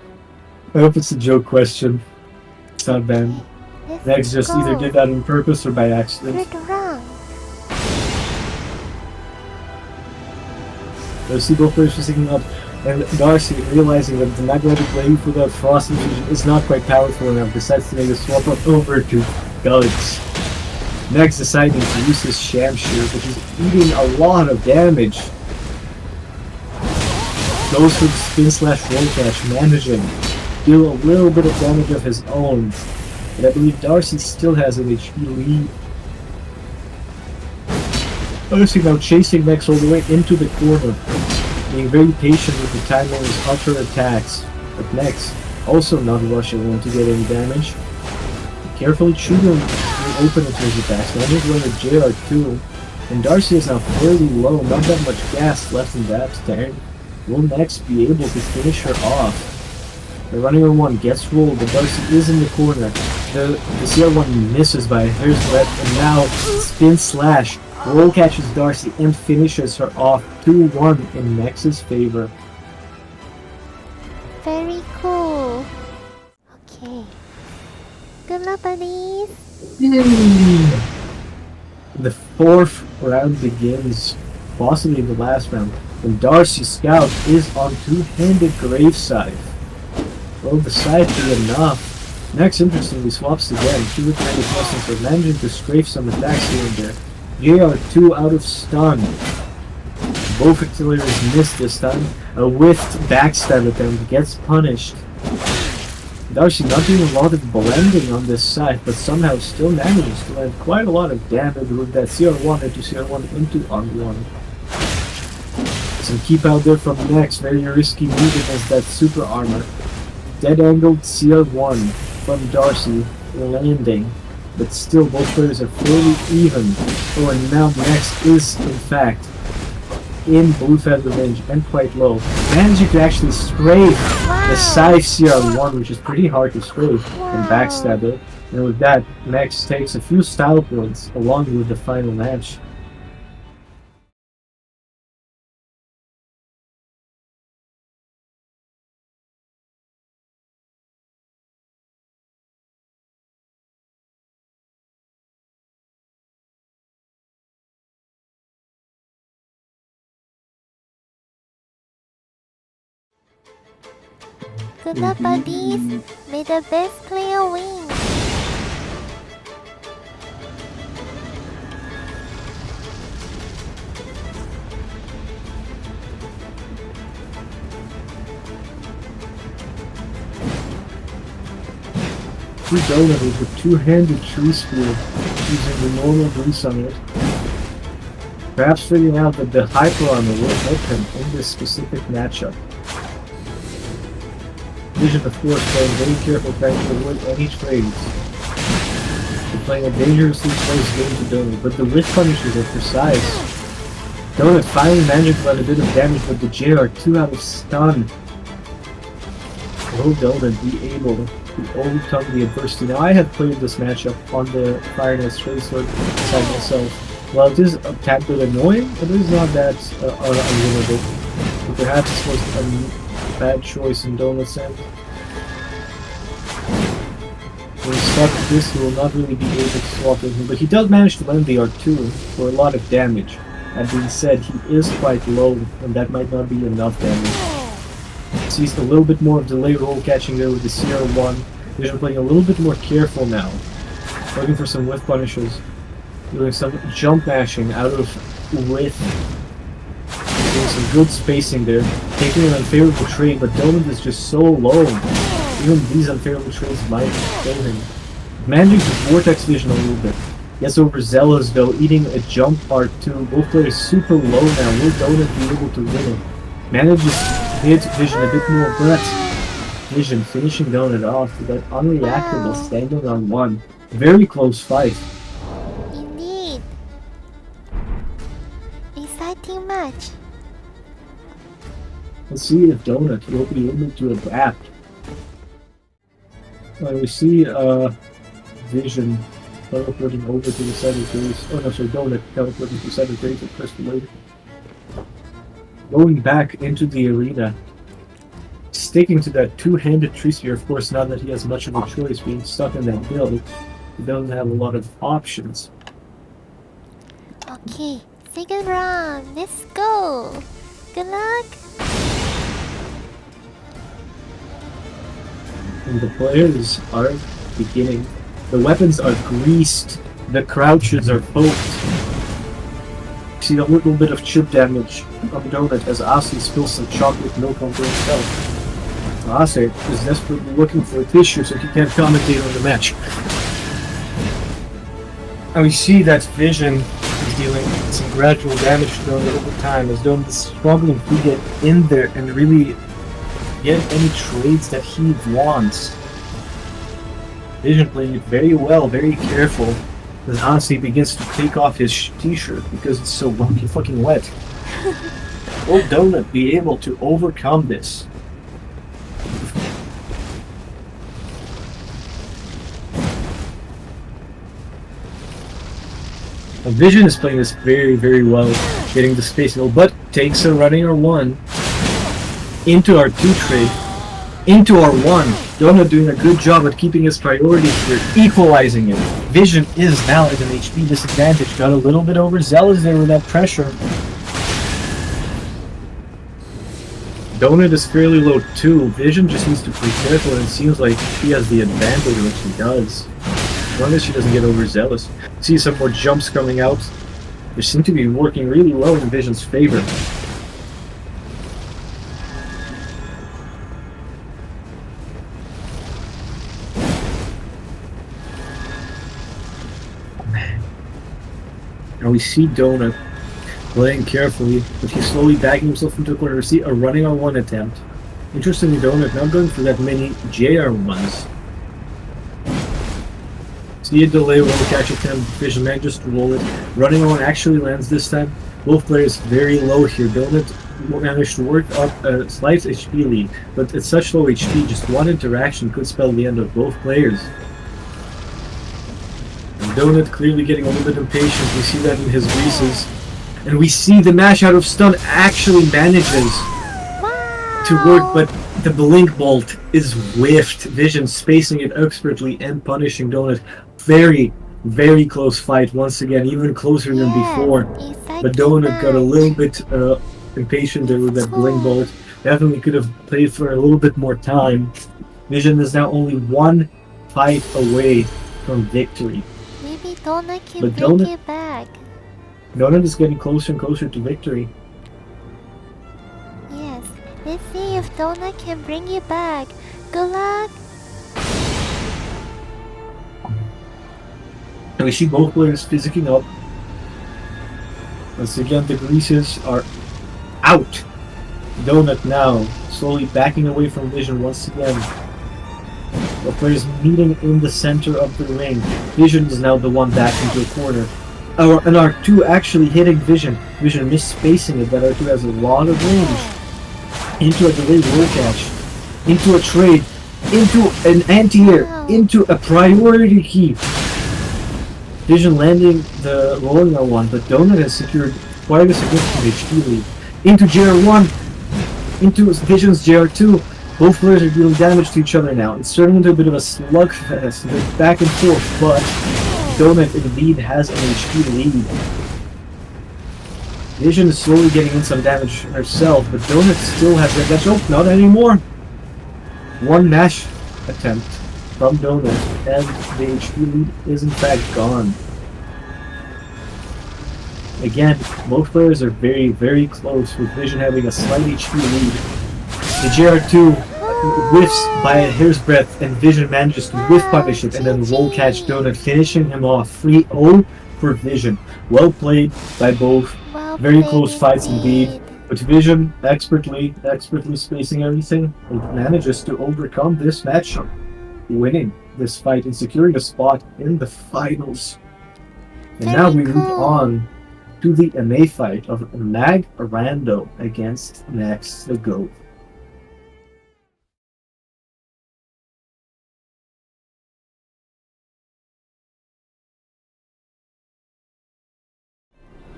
I hope it's a joke question. It's not banned. Next just either did that on purpose or by accident. So see both players sticking up, and Darcy, realizing that the magnetic blade without frost infusion is not quite powerful enough, decides to make a swap up over to Gulliks. Next deciding to use his Sham Shear, which is eating a lot of damage. Goes for the spin slash roll catch, managing to deal a little bit of damage of his own. But I believe Darcy still has an HP lead. Darcy now chasing Next all the way into the corner, being very patient with the timing of his utter attacks. But Next also not rushing one to get any damage. Carefully shooting the open into his attacks. Now he's running a JR2, and Darcy is now fairly low, not that much gas left in that tank. Will Next be able to finish her off? The running on one gets rolled, but Darcy is in the corner. The CR1 misses by a hair's breadth, and now spin slash roll catches Darcy and finishes her off 2-1 in Nex's favor. Very cool. Okay. Good luck, buddies. The fourth round begins, possibly the last round, when Darcy's scout is on two-handed grave scythe. Will the scythe be enough? Next, interestingly, swaps again. Two two-handed thrusters are managing to strafe some attacks here and there. JR2 out of stun. Both auxiliaries miss this time. A whiffed backstab attempt gets punished. Darcy not doing a lot of blending on this side, but somehow still manages to land quite a lot of damage with that CR1 into CR1 into R1. Some keep out there from Next, very risky move against that super armor. Dead angled CR1 from Darcy landing, but still both players are fairly even. Oh, and now Next is in fact in blue feather range and quite low, managing to actually strafe the scythe CR1, which is pretty hard to strafe, and backstab it. And with that, Next takes a few style points along with the final match. Good luck, buddies. May the best player win. Two Donut with a two-handed tree spear using the normal grease on it. Perhaps figuring out that the hyper armor will help him in this specific matchup. Vision, of course, playing very careful trying to avoid any trades. They're playing a dangerously close game to Donut, but the whiff punishes are precise. Donut finally managed to let a bit of damage, but the JR2 out of stun. Will Donut be able to overcome the adversity? Now, I had played this matchup on the Fire Knight's Trade Sword side myself. While it is a tad bit annoying, it is not that unwinnable. But perhaps it was a bad choice in Donut's end. When he's stuck with this, he will not really be able to swap with him, but he does manage to land the R2 for a lot of damage. That being said, he is quite low, and that might not be enough damage. Sees a little bit more of delay roll catching there with the CR1. Vision playing a little bit more careful now. Looking for some whiff punishes. Doing some jump mashing out of width. Doing some good spacing there. Taking an unfavorable trade, but Donut is just so low. Even these unfavorable trades might kill him. Managing to vortex Vision a little bit. Gets overzealous though, eating a jump R2. Both players super low now. Will Donut be able to win it? Manages to hit Vision a bit more, but Vision finishing Donut off with that unreactable standing on one. Very close fight. Indeed. Exciting match. Let's see if Donut will be able to adapt. We see Vision teleporting over to the side of Grace. Oh no, sorry, Donut teleporting to the side of Grace and Crystal Lake. Going back into the arena. Sticking to that two-handed tree spear, of course, now that he has much of a choice being stuck in that build, he doesn't have a lot of options. Okay, second round. Let's go. Good luck. And the players are beginning. The weapons are greased. The crouches are poked. See a little bit of chip damage on Donut as Asi spills some chocolate milk onto himself. Asi is desperately looking for a tissue so he can't commentate on the match. And we see that Vision is dealing some gradual damage to Donut over time as Donut is struggling to get in there and really get any trades that he wants. Vision playing it very well, very careful, as Hansi begins to take off his t-shirt because it's so fucking wet. Will Donut be able to overcome this? Vision is playing this very, very well, getting the space mill, but takes a running R1 into R2 trade, into R1. Donut doing a good job at keeping his priority here, equalizing it. Vision is now at an HP disadvantage, got a little bit overzealous there with that pressure. Donut is fairly low too. Vision just needs to play careful and it seems like he has the advantage, which he does. As long as she doesn't get overzealous. See some more jumps coming out. They seem to be working really well in Vision's favor. Now we see Donut playing carefully, but he's slowly backing himself into a corner. We see a running R1 attempt. Interestingly, Donut not going for that many JR1s. See a delay roll catch attempt, Vision manages to roll it. Running R1 actually lands this time. Both players very low here. Donut managed to work up a slight HP lead, but at such low HP, just one interaction could spell the end of both players. Donut clearly getting a little bit impatient. We see that in his greases. And we see the mash out of stun actually manages to work, but the blink bolt is whiffed. Vision spacing it expertly and punishing Donut. Very, very close fight once again, even closer than before. But Donut got a little bit impatient there with that blink bolt. Definitely could have played for a little bit more time. Vision is now only one fight away from victory. Maybe Donut can But bring Donut- it back. Donut is getting closer and closer to victory. Yes, let's see if Donut can bring it back. Good luck. And we see both players physicking up. Once again, the greases are out. Donut now slowly backing away from Vision once again. The players meeting in the center of the ring. Vision is now the one back into a corner. And R2 actually hitting Vision. Vision misspacing it, but R2 has a lot of range. Into a delayed roll catch. Into a trade. Into an anti-air. Into a priority keep. Vision landing the rolling R1, but Donut has secured quite a significant HP lead. Into JR1. Into Vision's JR2. Both players are dealing damage to each other now. It's turning into a bit of a slugfest, back and forth, but Donut indeed has an HP lead. Vision is slowly getting in some damage herself, but Donut still has that dash. Oh, not anymore! One mash attempt from Donut, and the HP lead is in fact gone. Again, both players are very, very close, with Vision having a slight HP lead. The JR2 whiffs by a hair's breadth, and Vision manages to whiff punish it and then roll catch Donut, finishing him off 3-0 for Vision. Well played by both. Well Very played close fights indeed. But Vision, expertly spacing everything, manages to overcome this matchup, winning this fight and securing a spot in the finals. And now we Very move cool. on to the MA fight of Mag Rando against Neks the Goat.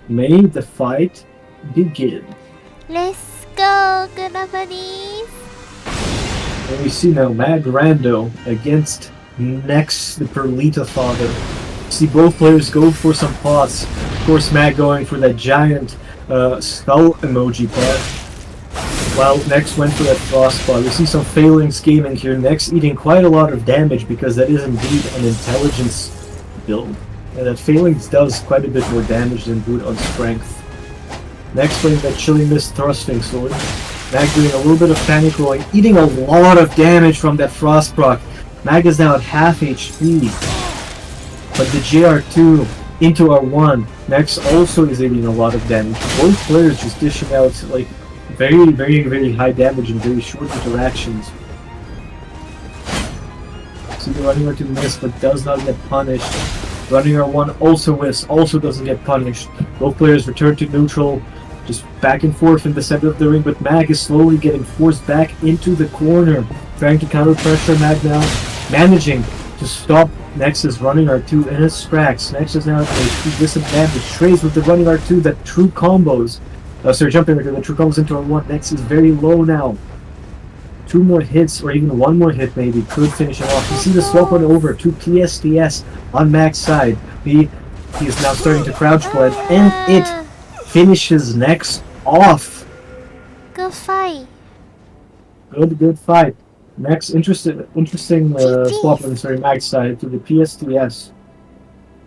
May the fight begin. Let's go, good luck, buddies. And we see now Mag Rando against Neks the Perlita Father. See both players go for some pots. Of course, Mag going for that giant skull emoji pot, while Neks went for that frost pot. We see some failing gaming here. Neks eating quite a lot of damage because that is indeed an intelligence build. And that Phalanx does quite a bit more damage than Boot on strength. Next playing that Chilling Mist thrusting sword. Mag doing a little bit of panic rolling, eating a lot of damage from that frost proc. Mag is now at half HP. But the JR2 into R1, Next also is eating a lot of damage. Both players just dishing out like very, very, very high damage in very short interactions. See the running R2 miss but does not get punished. Running R1 also whiffs, also doesn't get punished. Both players return to neutral, just back and forth in the center of the ring, but Mag is slowly getting forced back into the corner. Trying to counter pressure Mag now, managing to stop Nex's running R2 in his tracks. Nex is now at a disadvantage. Trades with the running R2 that true combos. Jumping R2 that true combos into R1. Nex is very low now. 2 more hits, or even 1 more hit maybe, could finish him off. You see the swap one over to PSDS on Mag's side. He is now starting to crouch blend, and it finishes Nex off. Good fight. Good fight. Next, interesting swap on Mag's side to the PSDS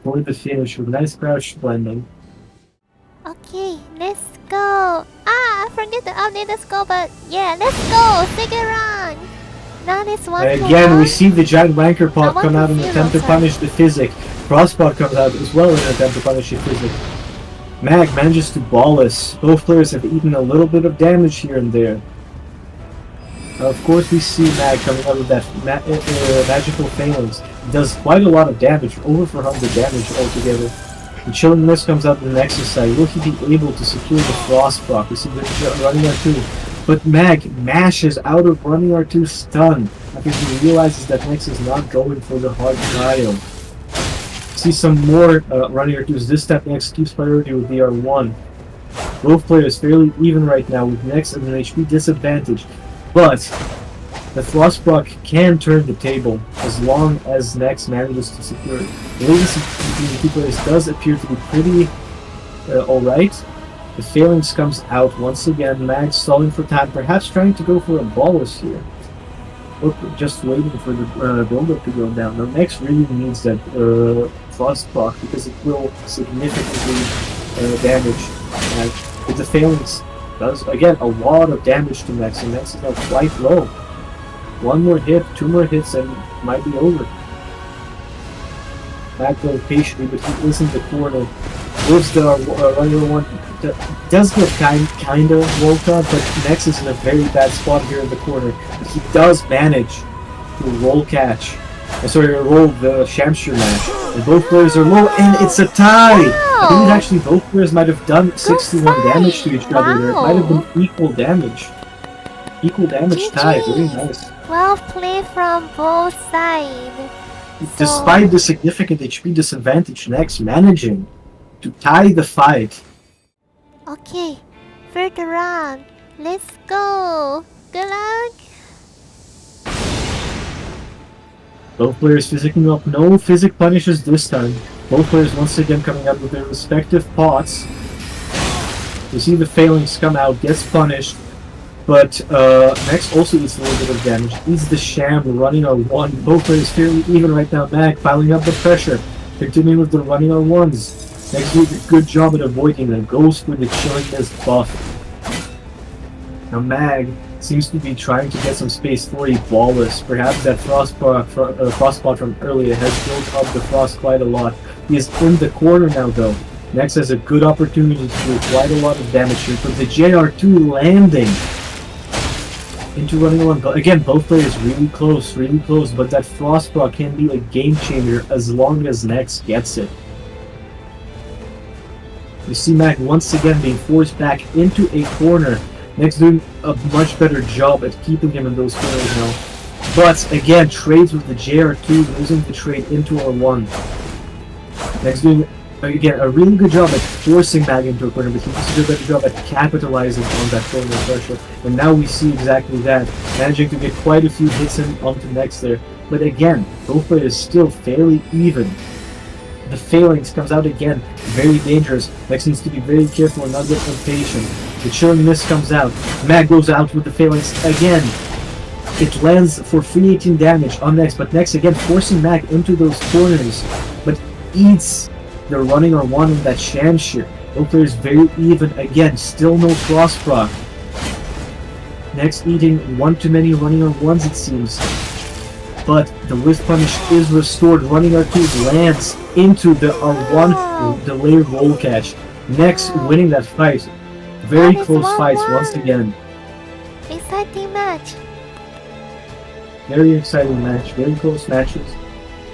for the finish with nice crouch blending. Okay, let's go. I forget to update the score, but yeah, let's go. Second round. Now it's 1 And to again, 1. we see the giant wanker pot I come want out to in an feel attempt to outside. punish the physic. Frostpot comes out as well in an attempt to punish the physic. Mag manages to ball us. Both players have eaten a little bit of damage here and there. Of course, we see Mag coming out with that magical phalanx. He does quite a lot of damage, over 400 damage altogether. The Chilling Mist comes out the Nexus side. Will he be able to secure the Frost proc? We see the running R2. But Mag mashes out of running R2 stun after he realizes that Nex is not going for the hard trial. See some more running R2s. This step Nex keeps priority with the R1. Both players fairly even right now with Nex at an HP disadvantage. But the Frost proc can turn the table as long as Nex manages to secure it. The latency between the two players does appear to be pretty alright. The phalanx comes out once again. Mag stalling for time, perhaps trying to go for a bolus here. Or just waiting for the build-up to go down. Now, Nex really needs that frost proc because it will significantly damage Mag. But the phalanx does, again, a lot of damage to Nex, and Nex is now quite low. One more hit, 2 more hits, and it might be over. Mag going patiently, but he is in the corner. Lives the runner one. Does get kind of woke up, but Nex is in a very bad spot here in the corner. But he does manage to roll the Shamshire match. And both players are low, and it's a tie! Wow. I think actually both players might have done 61 damage to each other there. It might have been equal damage. Equal damage tie, very nice. Well played from both sides. Despite the significant HP disadvantage, Nex managing to tie the fight. Okay, third round. Let's go. Good luck. Both players physicking up. No physic punishes this time. Both players once again coming out with their respective pots. You see the phalanx come out, gets punished. But Nex also eats a little bit of damage. Eats the Sham running on 1. Both players fairly even right now. Mag piling up the pressure. Continuing with the running on 1s. Nex doing a good job at avoiding them. Goes for the chillingness buff. Now Mag seems to be trying to get some space for a bolus. Perhaps that frostpot from earlier has built up the frost quite a lot. He is in the corner now though. Nex has a good opportunity to do quite a lot of damage here. But the JR2 landing into running on. Again, both players really close, but that frostpot can be a game changer as long as Nex gets it. You see Mag once again being forced back into a corner. Nex doing a much better job at keeping him in those corners now. But again, trades with the JR2, losing the trade into R1. Nex doing, again, a really good job at forcing Mag into a corner, but he needs to do a better job at capitalizing on that corner pressure. And now we see exactly that, managing to get quite a few hits in onto Nex there. But again, both players still fairly even. The phalanx comes out again, very dangerous. Nex needs to be very careful and not get impatient. The chilling mist comes out. Mag goes out with the phalanx again. It lands for 318 damage on Nex, but Nex again forcing Mag into those corners, but eats the running on 1 in that Shamshire. Both players very even again, still no cross proc. Nex eating one too many running on 1s it seems. But the whiff punish is restored. Running R2 lands into the R1 delay roll catch. Nex winning that fight. Very close fights once again. Exciting match. Very exciting match. Very close matches.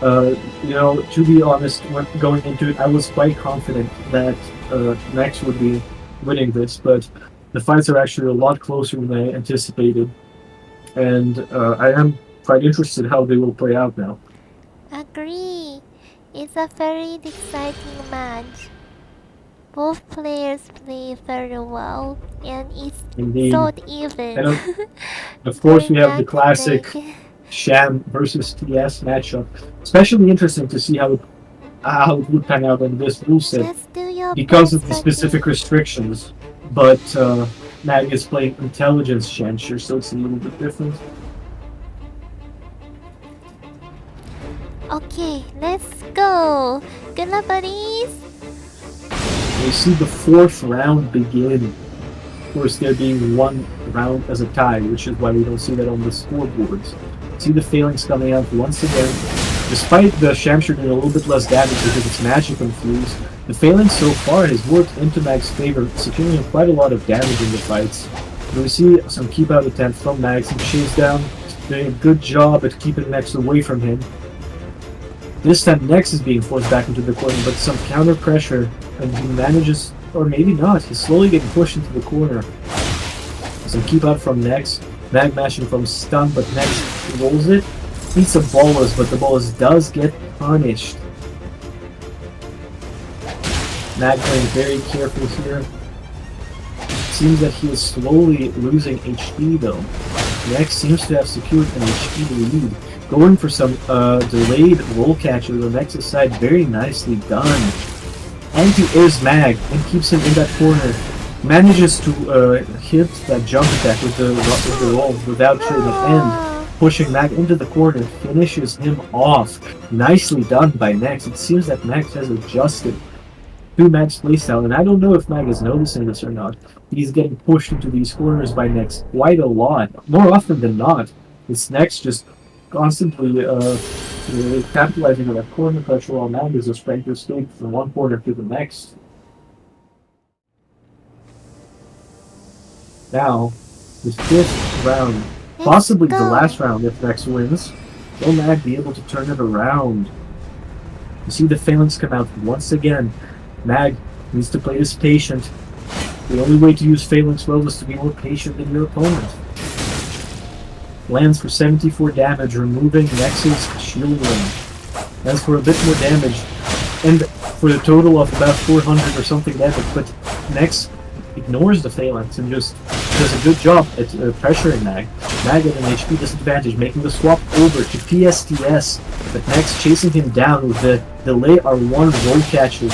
You know, to be honest, when going into it, I was quite confident that Nex would be winning this, but the fights are actually a lot closer than I anticipated. And I am quite interested how they will play out now. Agree. It's a very exciting match. Both players play very well, and it's Indeed. so even. And of course, we have the Going back to classic break. Sham versus TS matchup. Especially interesting to see how it would pan out on this rule set Let's do your because of the best, specific restrictions. But Mag is playing intelligence Shamshire, so it's a little bit different. Okay, let's go. Good luck, buddies. We see the 4th round begin. Of course, there being 1 round as a tie, which is why we don't see that on the scoreboards. See the phalanx coming out once again. Despite the Shamshire doing a little bit less damage because it's magic infused, the phalanx so far has worked into Mag's favor, securing him quite a lot of damage in the fights. And we see some keep out attempt from Mag, some chase down, doing a good job at keeping Nex away from him. This time Nex is being forced back into the corner, but some counter pressure, and he manages, or maybe not, he's slowly getting pushed into the corner. Some keep out from Nex, Mag mashing from stun, but Nex rolls it, eats a bolus, but the bolus does get punished. Mag playing very careful here. Seems that he is slowly losing HP though. Nex seems to have secured an HP lead. Going for some delayed roll catches on Nex's side, very nicely done. Anti-airs Mag and keeps him in that corner. Manages to hit that jump attack with the roll without trading, and pushing Mag into the corner, finishes him off. Nicely done by Neks. It seems that Neks has adjusted to Mag's playstyle, and I don't know if Mag is noticing this or not. He's getting pushed into these corners by Neks quite a lot. More often than not, it's Neks just constantly capitalizing on that corner pressure while Mag is just trying to escape from one corner to the next. Now, the 5th round, possibly the last round if Neks wins, will Mag be able to turn it around? You see the phalanx come out once again. Mag needs to play this patient. The only way to use phalanx well is to be more patient than your opponent. Lands for 74 damage, removing Nex's shield ring. Lands for a bit more damage, and for a total of about 400 or something damage, but Nex ignores the phalanx and just does a good job at pressuring Mag. Mag at an HP disadvantage, making the swap over to PSTS, but Nex chasing him down with the delay R1 roll catches.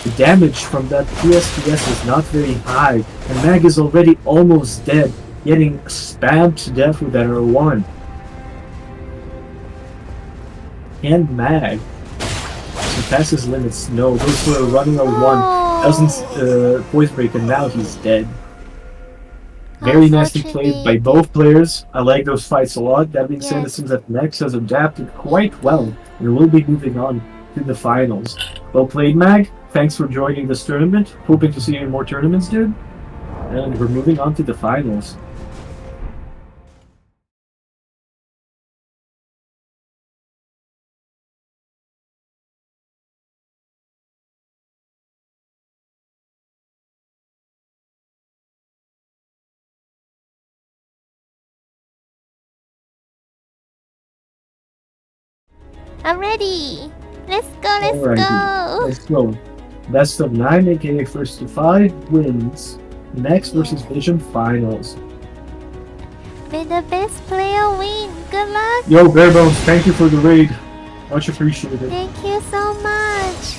The damage from that PSTS is not very high, and Mag is already almost dead, getting spammed to death with that R1. Can Mag surpass his limits? No, goes for a running R1, doesn't poise break, and now he's dead. Very nicely played by both players. I like those fights a lot. That being said, it seems that Nex has adapted quite well and will be moving on to the finals. Well played, Mag. Thanks for joining this tournament. Hoping to see you in more tournaments, dude. And we're moving on to the finals. I'm ready. Let's go, let's go. Let's go. Best of 9, aka first to 5 wins. Next versus Vision finals. May the best player win. Good luck. Yo, Barebones, thank you for the raid. Much appreciated. Thank you so much.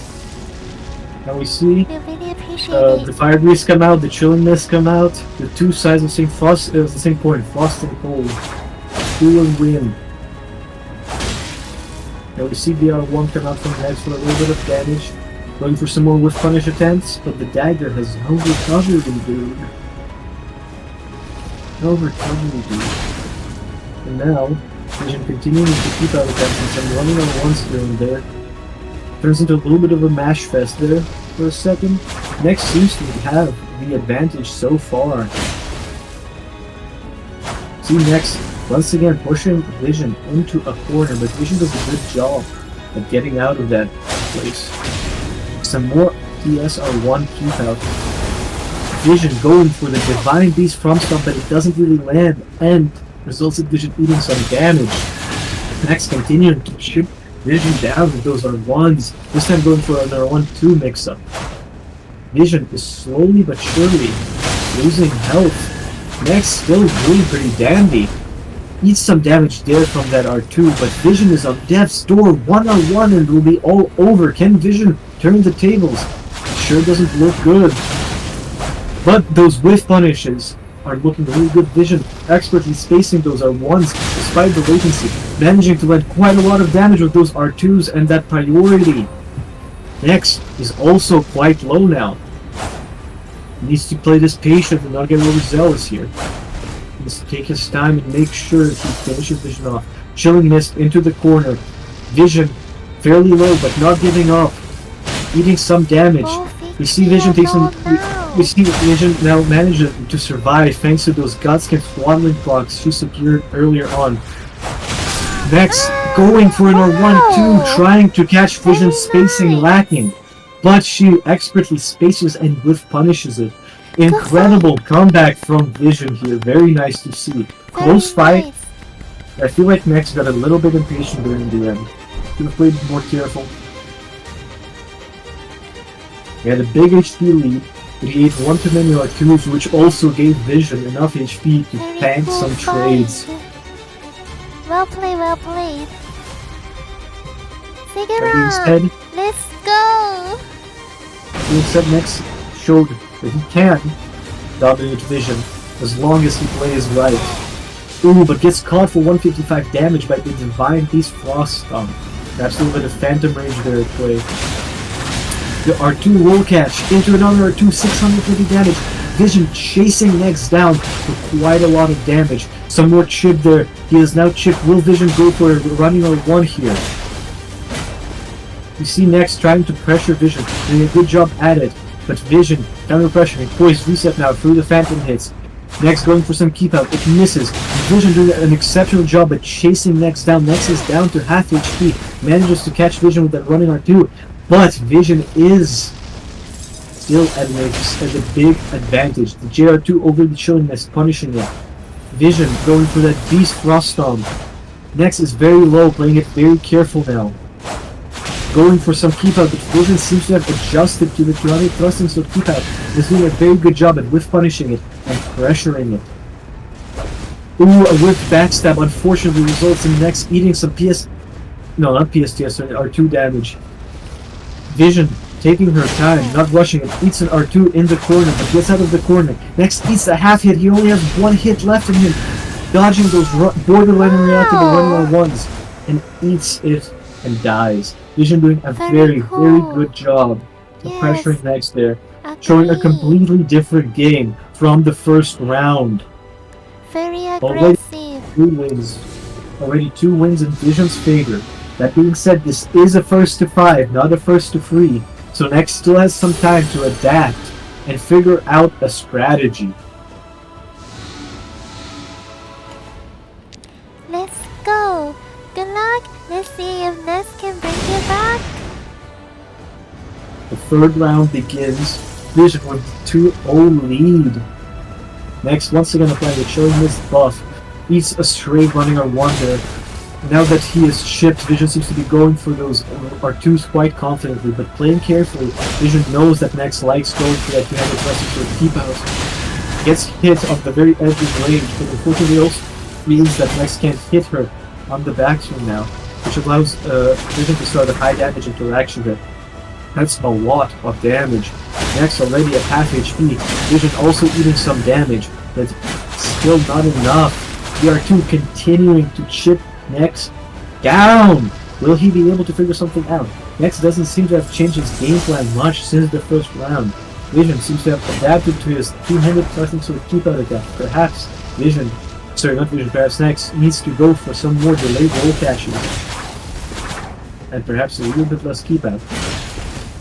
Now we see We really appreciate it. the Fire Breeze come out, the Chilling Mist come out, the two sides of the same point, Frost and Cold. Who will win? Now we see the R1 come out from Nex for a little bit of damage. Going for some more with punish attempts, but the dagger has no recovery, dude. No recovery, dude. And now, Vision continuing to keep out attempts and some running on once here and there. Turns into a little bit of a mash fest there for a second. Nex seems to have the advantage so far. See Nex once again pushing Vision into a corner, but Vision does a good job of getting out of that place. Some more TSR1 keep out. Vision going for the Divine Beast from Stomp, but it doesn't really land, and results in Vision eating some damage. Next, continuing to shoot Vision down with those R1s, this time going for an R1-2 mix-up. Vision is slowly but surely losing health. Next, still doing pretty dandy. Eats some damage there from that R2, but Vision is on death's door, 1-on-1, and will be all over. Can Vision turn the tables? Sure doesn't look good. But those whiff punishes are looking really good. Vision expertly spacing those R1s despite the latency, managing to land quite a lot of damage with those R2s and that priority. Next is also quite low now. Needs to play this patient and not get overzealous here. Needs to take his time and make sure that he finishes Vision off. Chilling Mist into the corner. Vision fairly low but not giving up. Eating some damage. We see Vision take some. We see Vision now manages to survive thanks to those Godskin swaddling clocks she secured earlier on. Next, going for an R1-2, trying to catch Vision, spacing lacking, but she expertly spaces and whiff punishes it. Incredible comeback from Vision here. Very nice to see. Close fight. I feel like Nex got a little bit impatient during the end. Could have played more careful. He had a big HP lead, but he ate one too many R2s, which also gave Vision enough HP to tank some trades. Well played, well played. Second That being round. said, Let's go. Nex showed that he can dominate Vision as long as he plays right. Ooh, but gets caught for 155 damage by the Divine Beast Frost Stomp. Perhaps a little bit of Phantom Rage there at play. The R2 roll catch into another R2, 650 damage. Vision chasing Neks down for quite a lot of damage. Some more chip there. He is now chipped. Will Vision go for a running R1 here? You see Neks trying to pressure Vision, doing a good job at it. But Vision counter pressuring. Poised reset now through the Phantom hits. Neks going for some keep out. It misses. Vision doing an exceptional job at chasing Neks down. Neks is down to half HP. Manages to catch Vision with that running R2. But Vision is still at a big advantage. The JR2 overly chilling is punishing it. Vision going for that Beast Frost Stomp. Neks is very low, playing it very careful now. Going for some keep out, but Vision seems to have adjusted to the 200 thrusting, so keep out is doing a very good job at whiff punishing it and pressuring it. Ooh, a whiffed backstab unfortunately results in Neks eating some R2 damage. Vision taking her time, not rushing it, eats an R2 in the corner, but gets out of the corner. Next eats a half hit, he only has one hit left in him. Dodging those borderline reactive running R1s, and eats it and dies. Vision doing a very good job of pressuring Neks there. Showing a completely different game from the first round. Very aggressive. Already two wins in Vision's favor. That being said, this is a first to 5, not a first to 3. So Neks still has some time to adapt and figure out a strategy. Let's go. Good luck. Let's see if Neks can bring you back. The third round begins. Vision with 2-0 lead. Neks once again applying the Chilling Mist buff. Eats a straight running R1 there. Now that he is chipped, Vision seems to be going for those R2s quite confidently, but playing carefully, Vision knows that Neks likes going for that 200 thrusting sort of keep out. Gets hit on the very edge of range, but unfortunately also means that Neks can't hit her on the backswing now, which allows Vision to start a high damage interaction there. That's a lot of damage. Neks already at half HP, Vision also eating some damage, but still not enough. The R2 continuing to chip Neks down! Will he be able to figure something out? Neks doesn't seem to have changed his game plan much since the first round. Vision seems to have adapted to his 200 thrusting sort of keep out attack. Perhaps Neks needs to go for some more delayed roll catches. And perhaps a little bit less keep out.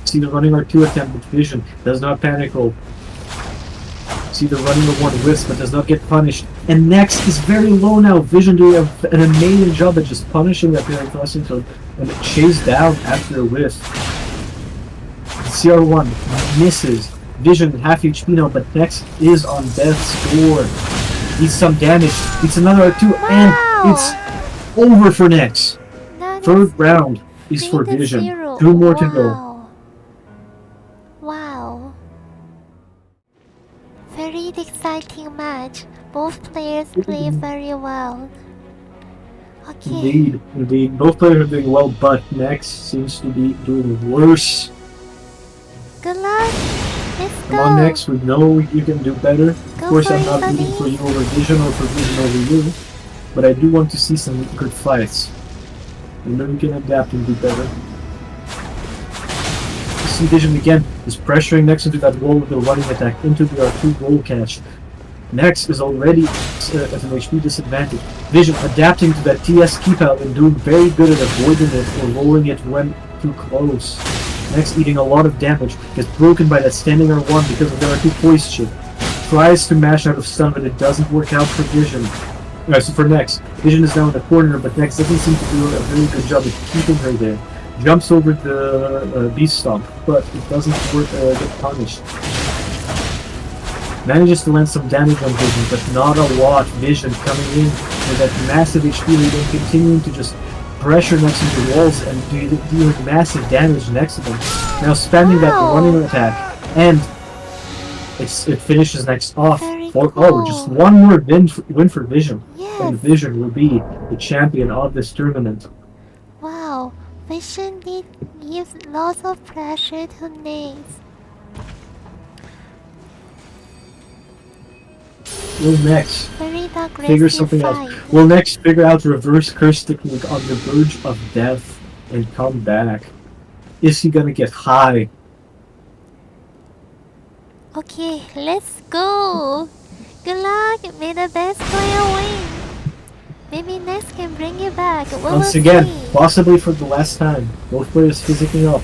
See the running R2 attempt with Vision, does not panic roll. See the running R1 whiffs but does not get punished. And Neks is very low now. Vision doing an amazing job at just punishing that very thrusting code and chase down after a whiff. CR1 misses. Vision half HP now, but Neks is on death's door. Eats some damage. Eats another R2 and it's over for Neks. Third round is for Vision. 2 more to go. Wow. Very exciting match. Both players play very well. Okay. Indeed. Both players are doing well, but Neks seems to be doing worse. Good luck. Let's go. Come on, Neks. We know you can do better. Of course, I'm not rooting for you over Vision or for Vision over you, but I do want to see some good fights. We know you can adapt and do better. See Vision again is pressuring Neks into that wall with the running attack into the R2 roll catch. Neks is already at an HP disadvantage. Vision adapting to that TS keep out and doing very good at avoiding it or rolling it when too close. Neks eating a lot of damage, gets broken by that standing R1 because of the R2 poise chip. Tries to mash out of stun, but it doesn't work out for Vision. So for Neks, Vision is now in the corner, but Neks doesn't seem to do a very good job of keeping her there. Jumps over the Beast Stomp, but it doesn't get punished. Manages to land some damage on Vision, but not a lot. Vision coming in with that massive HP lead and continuing to just pressure Neks into walls and dealing massive damage next to them. Now spamming that running attack, and it finishes Neks off. Just one more win for Vision, and Vision will be the champion of this tournament. Wow. Vision gives lots of pressure to Neks. Will Next Very aggressive figure something else? fight. Will Next figure out reverse curse technique on the verge of death and come back? Is he gonna get high? Okay, let's go. Good luck. May the best player win. Maybe Next can bring you back. We Once will again, see. possibly for the last time. Both players physically up.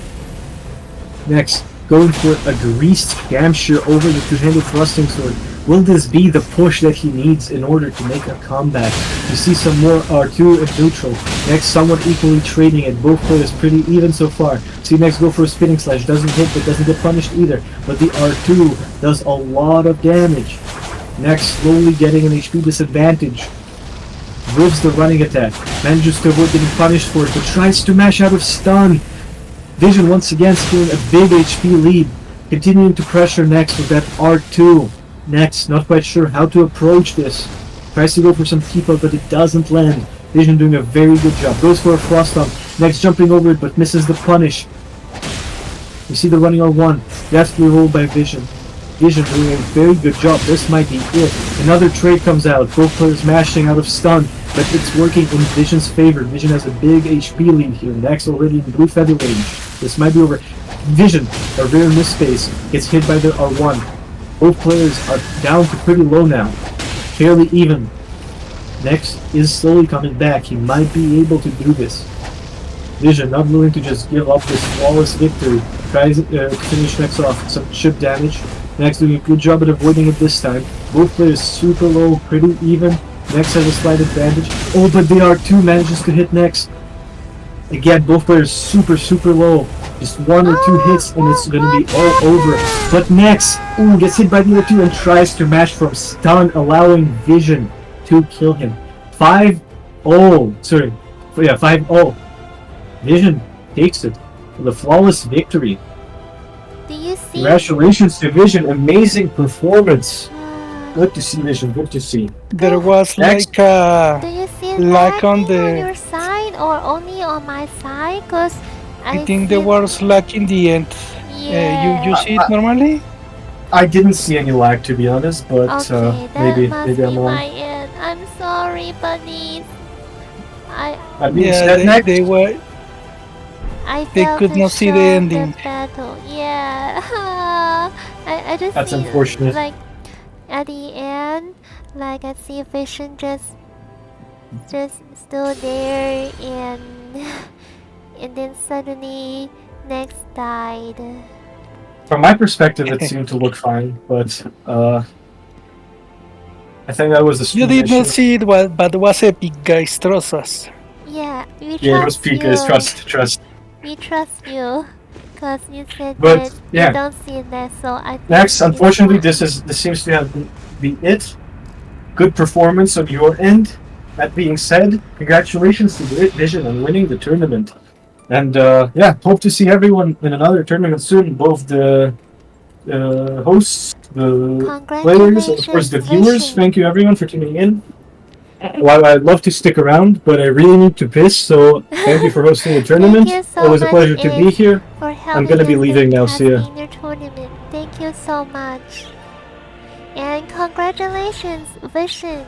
Next, going for a greased Gamshire over the two-handed thrusting sword. Will this be the push that he needs in order to make a comeback? You see some more R2 at neutral. Next, somewhat equally trading it. Both players pretty even so far. See Next go for a spinning slash. Doesn't hit, but doesn't get punished either. But the R2 does a lot of damage. Next, slowly getting an HP disadvantage. Whiffs the running attack. Manages to avoid getting punished for it, but tries to mash out of stun. Vision once again stealing a big HP lead. Continuing to pressure Next with that R2. Next, not quite sure how to approach this. Tries to go for some keep up, but it doesn't land. Vision doing a very good job. Goes for a frost stomp. Next jumping over it, but misses the punish. You see the running R1. Deftly rolled by Vision. Vision doing a very good job. This might be it. Another trade comes out. Both players mashing out of stun, but it's working in Vision's favor. Vision has a big HP lead here. Next already in blue feather range. This might be over. Vision, a rare misspace, gets hit by the R1. Both players are down to pretty low now. Fairly even. Next is slowly coming back. He might be able to do this. Vision, not willing to just give up this flawless victory. Tries to finish Next off with some chip damage. Next doing a good job at avoiding it this time. Both players super low, pretty even. Next has a slight advantage. Oh, but the R2 manages to hit Next. Again, both players super low. Just one or two hits and it's gonna be all over. But Next, gets hit by the R2 and tries to mash from stun, allowing Vision to kill him. 5-0. Sorry. Yeah, 5-0. Vision takes it for the flawless victory. Do you see? Congratulations to Vision, amazing performance. Good to see Vision, good to see. There was Next. like a Do you see like on lagging on the. your side or only on my side? Cause I think there was lag in the end. Yeah. You see it normally? I didn't see any lag to be honest, but Okay, that maybe must I'm be wrong. my end. I'm sorry, buddies. I mean, Yeah, Next. they were. I They failed could to not see the show ending. battle. Yeah. I just That's see unfortunate. like at the end, like I see Vision just still there and and then suddenly Next died. From my perspective, it seemed to look fine, but I think that was the You stream did not issue. see it, but it was epic, guys. Trust us. Yeah, we Yeah, it was trust peak, you. guys. Trust. We trust you, cause you said But, that yeah. you don't see that, so I think Next, it's unfortunately, fine. this seems to have been it. Good performance on your end. That being said, congratulations to Vision on winning the tournament. And yeah, hope to see everyone in another tournament soon. Both the hosts, the players, and of course the viewers. Vision. Thank you everyone for tuning in. While I'd love to stick around, but I really need to piss, so thank you for hosting the tournament. Thank you so Always a much, pleasure to be Ed, here. for I'm gonna be helping us leaving now, and see ya. casting your tournament. Thank you so much. And congratulations, Vision.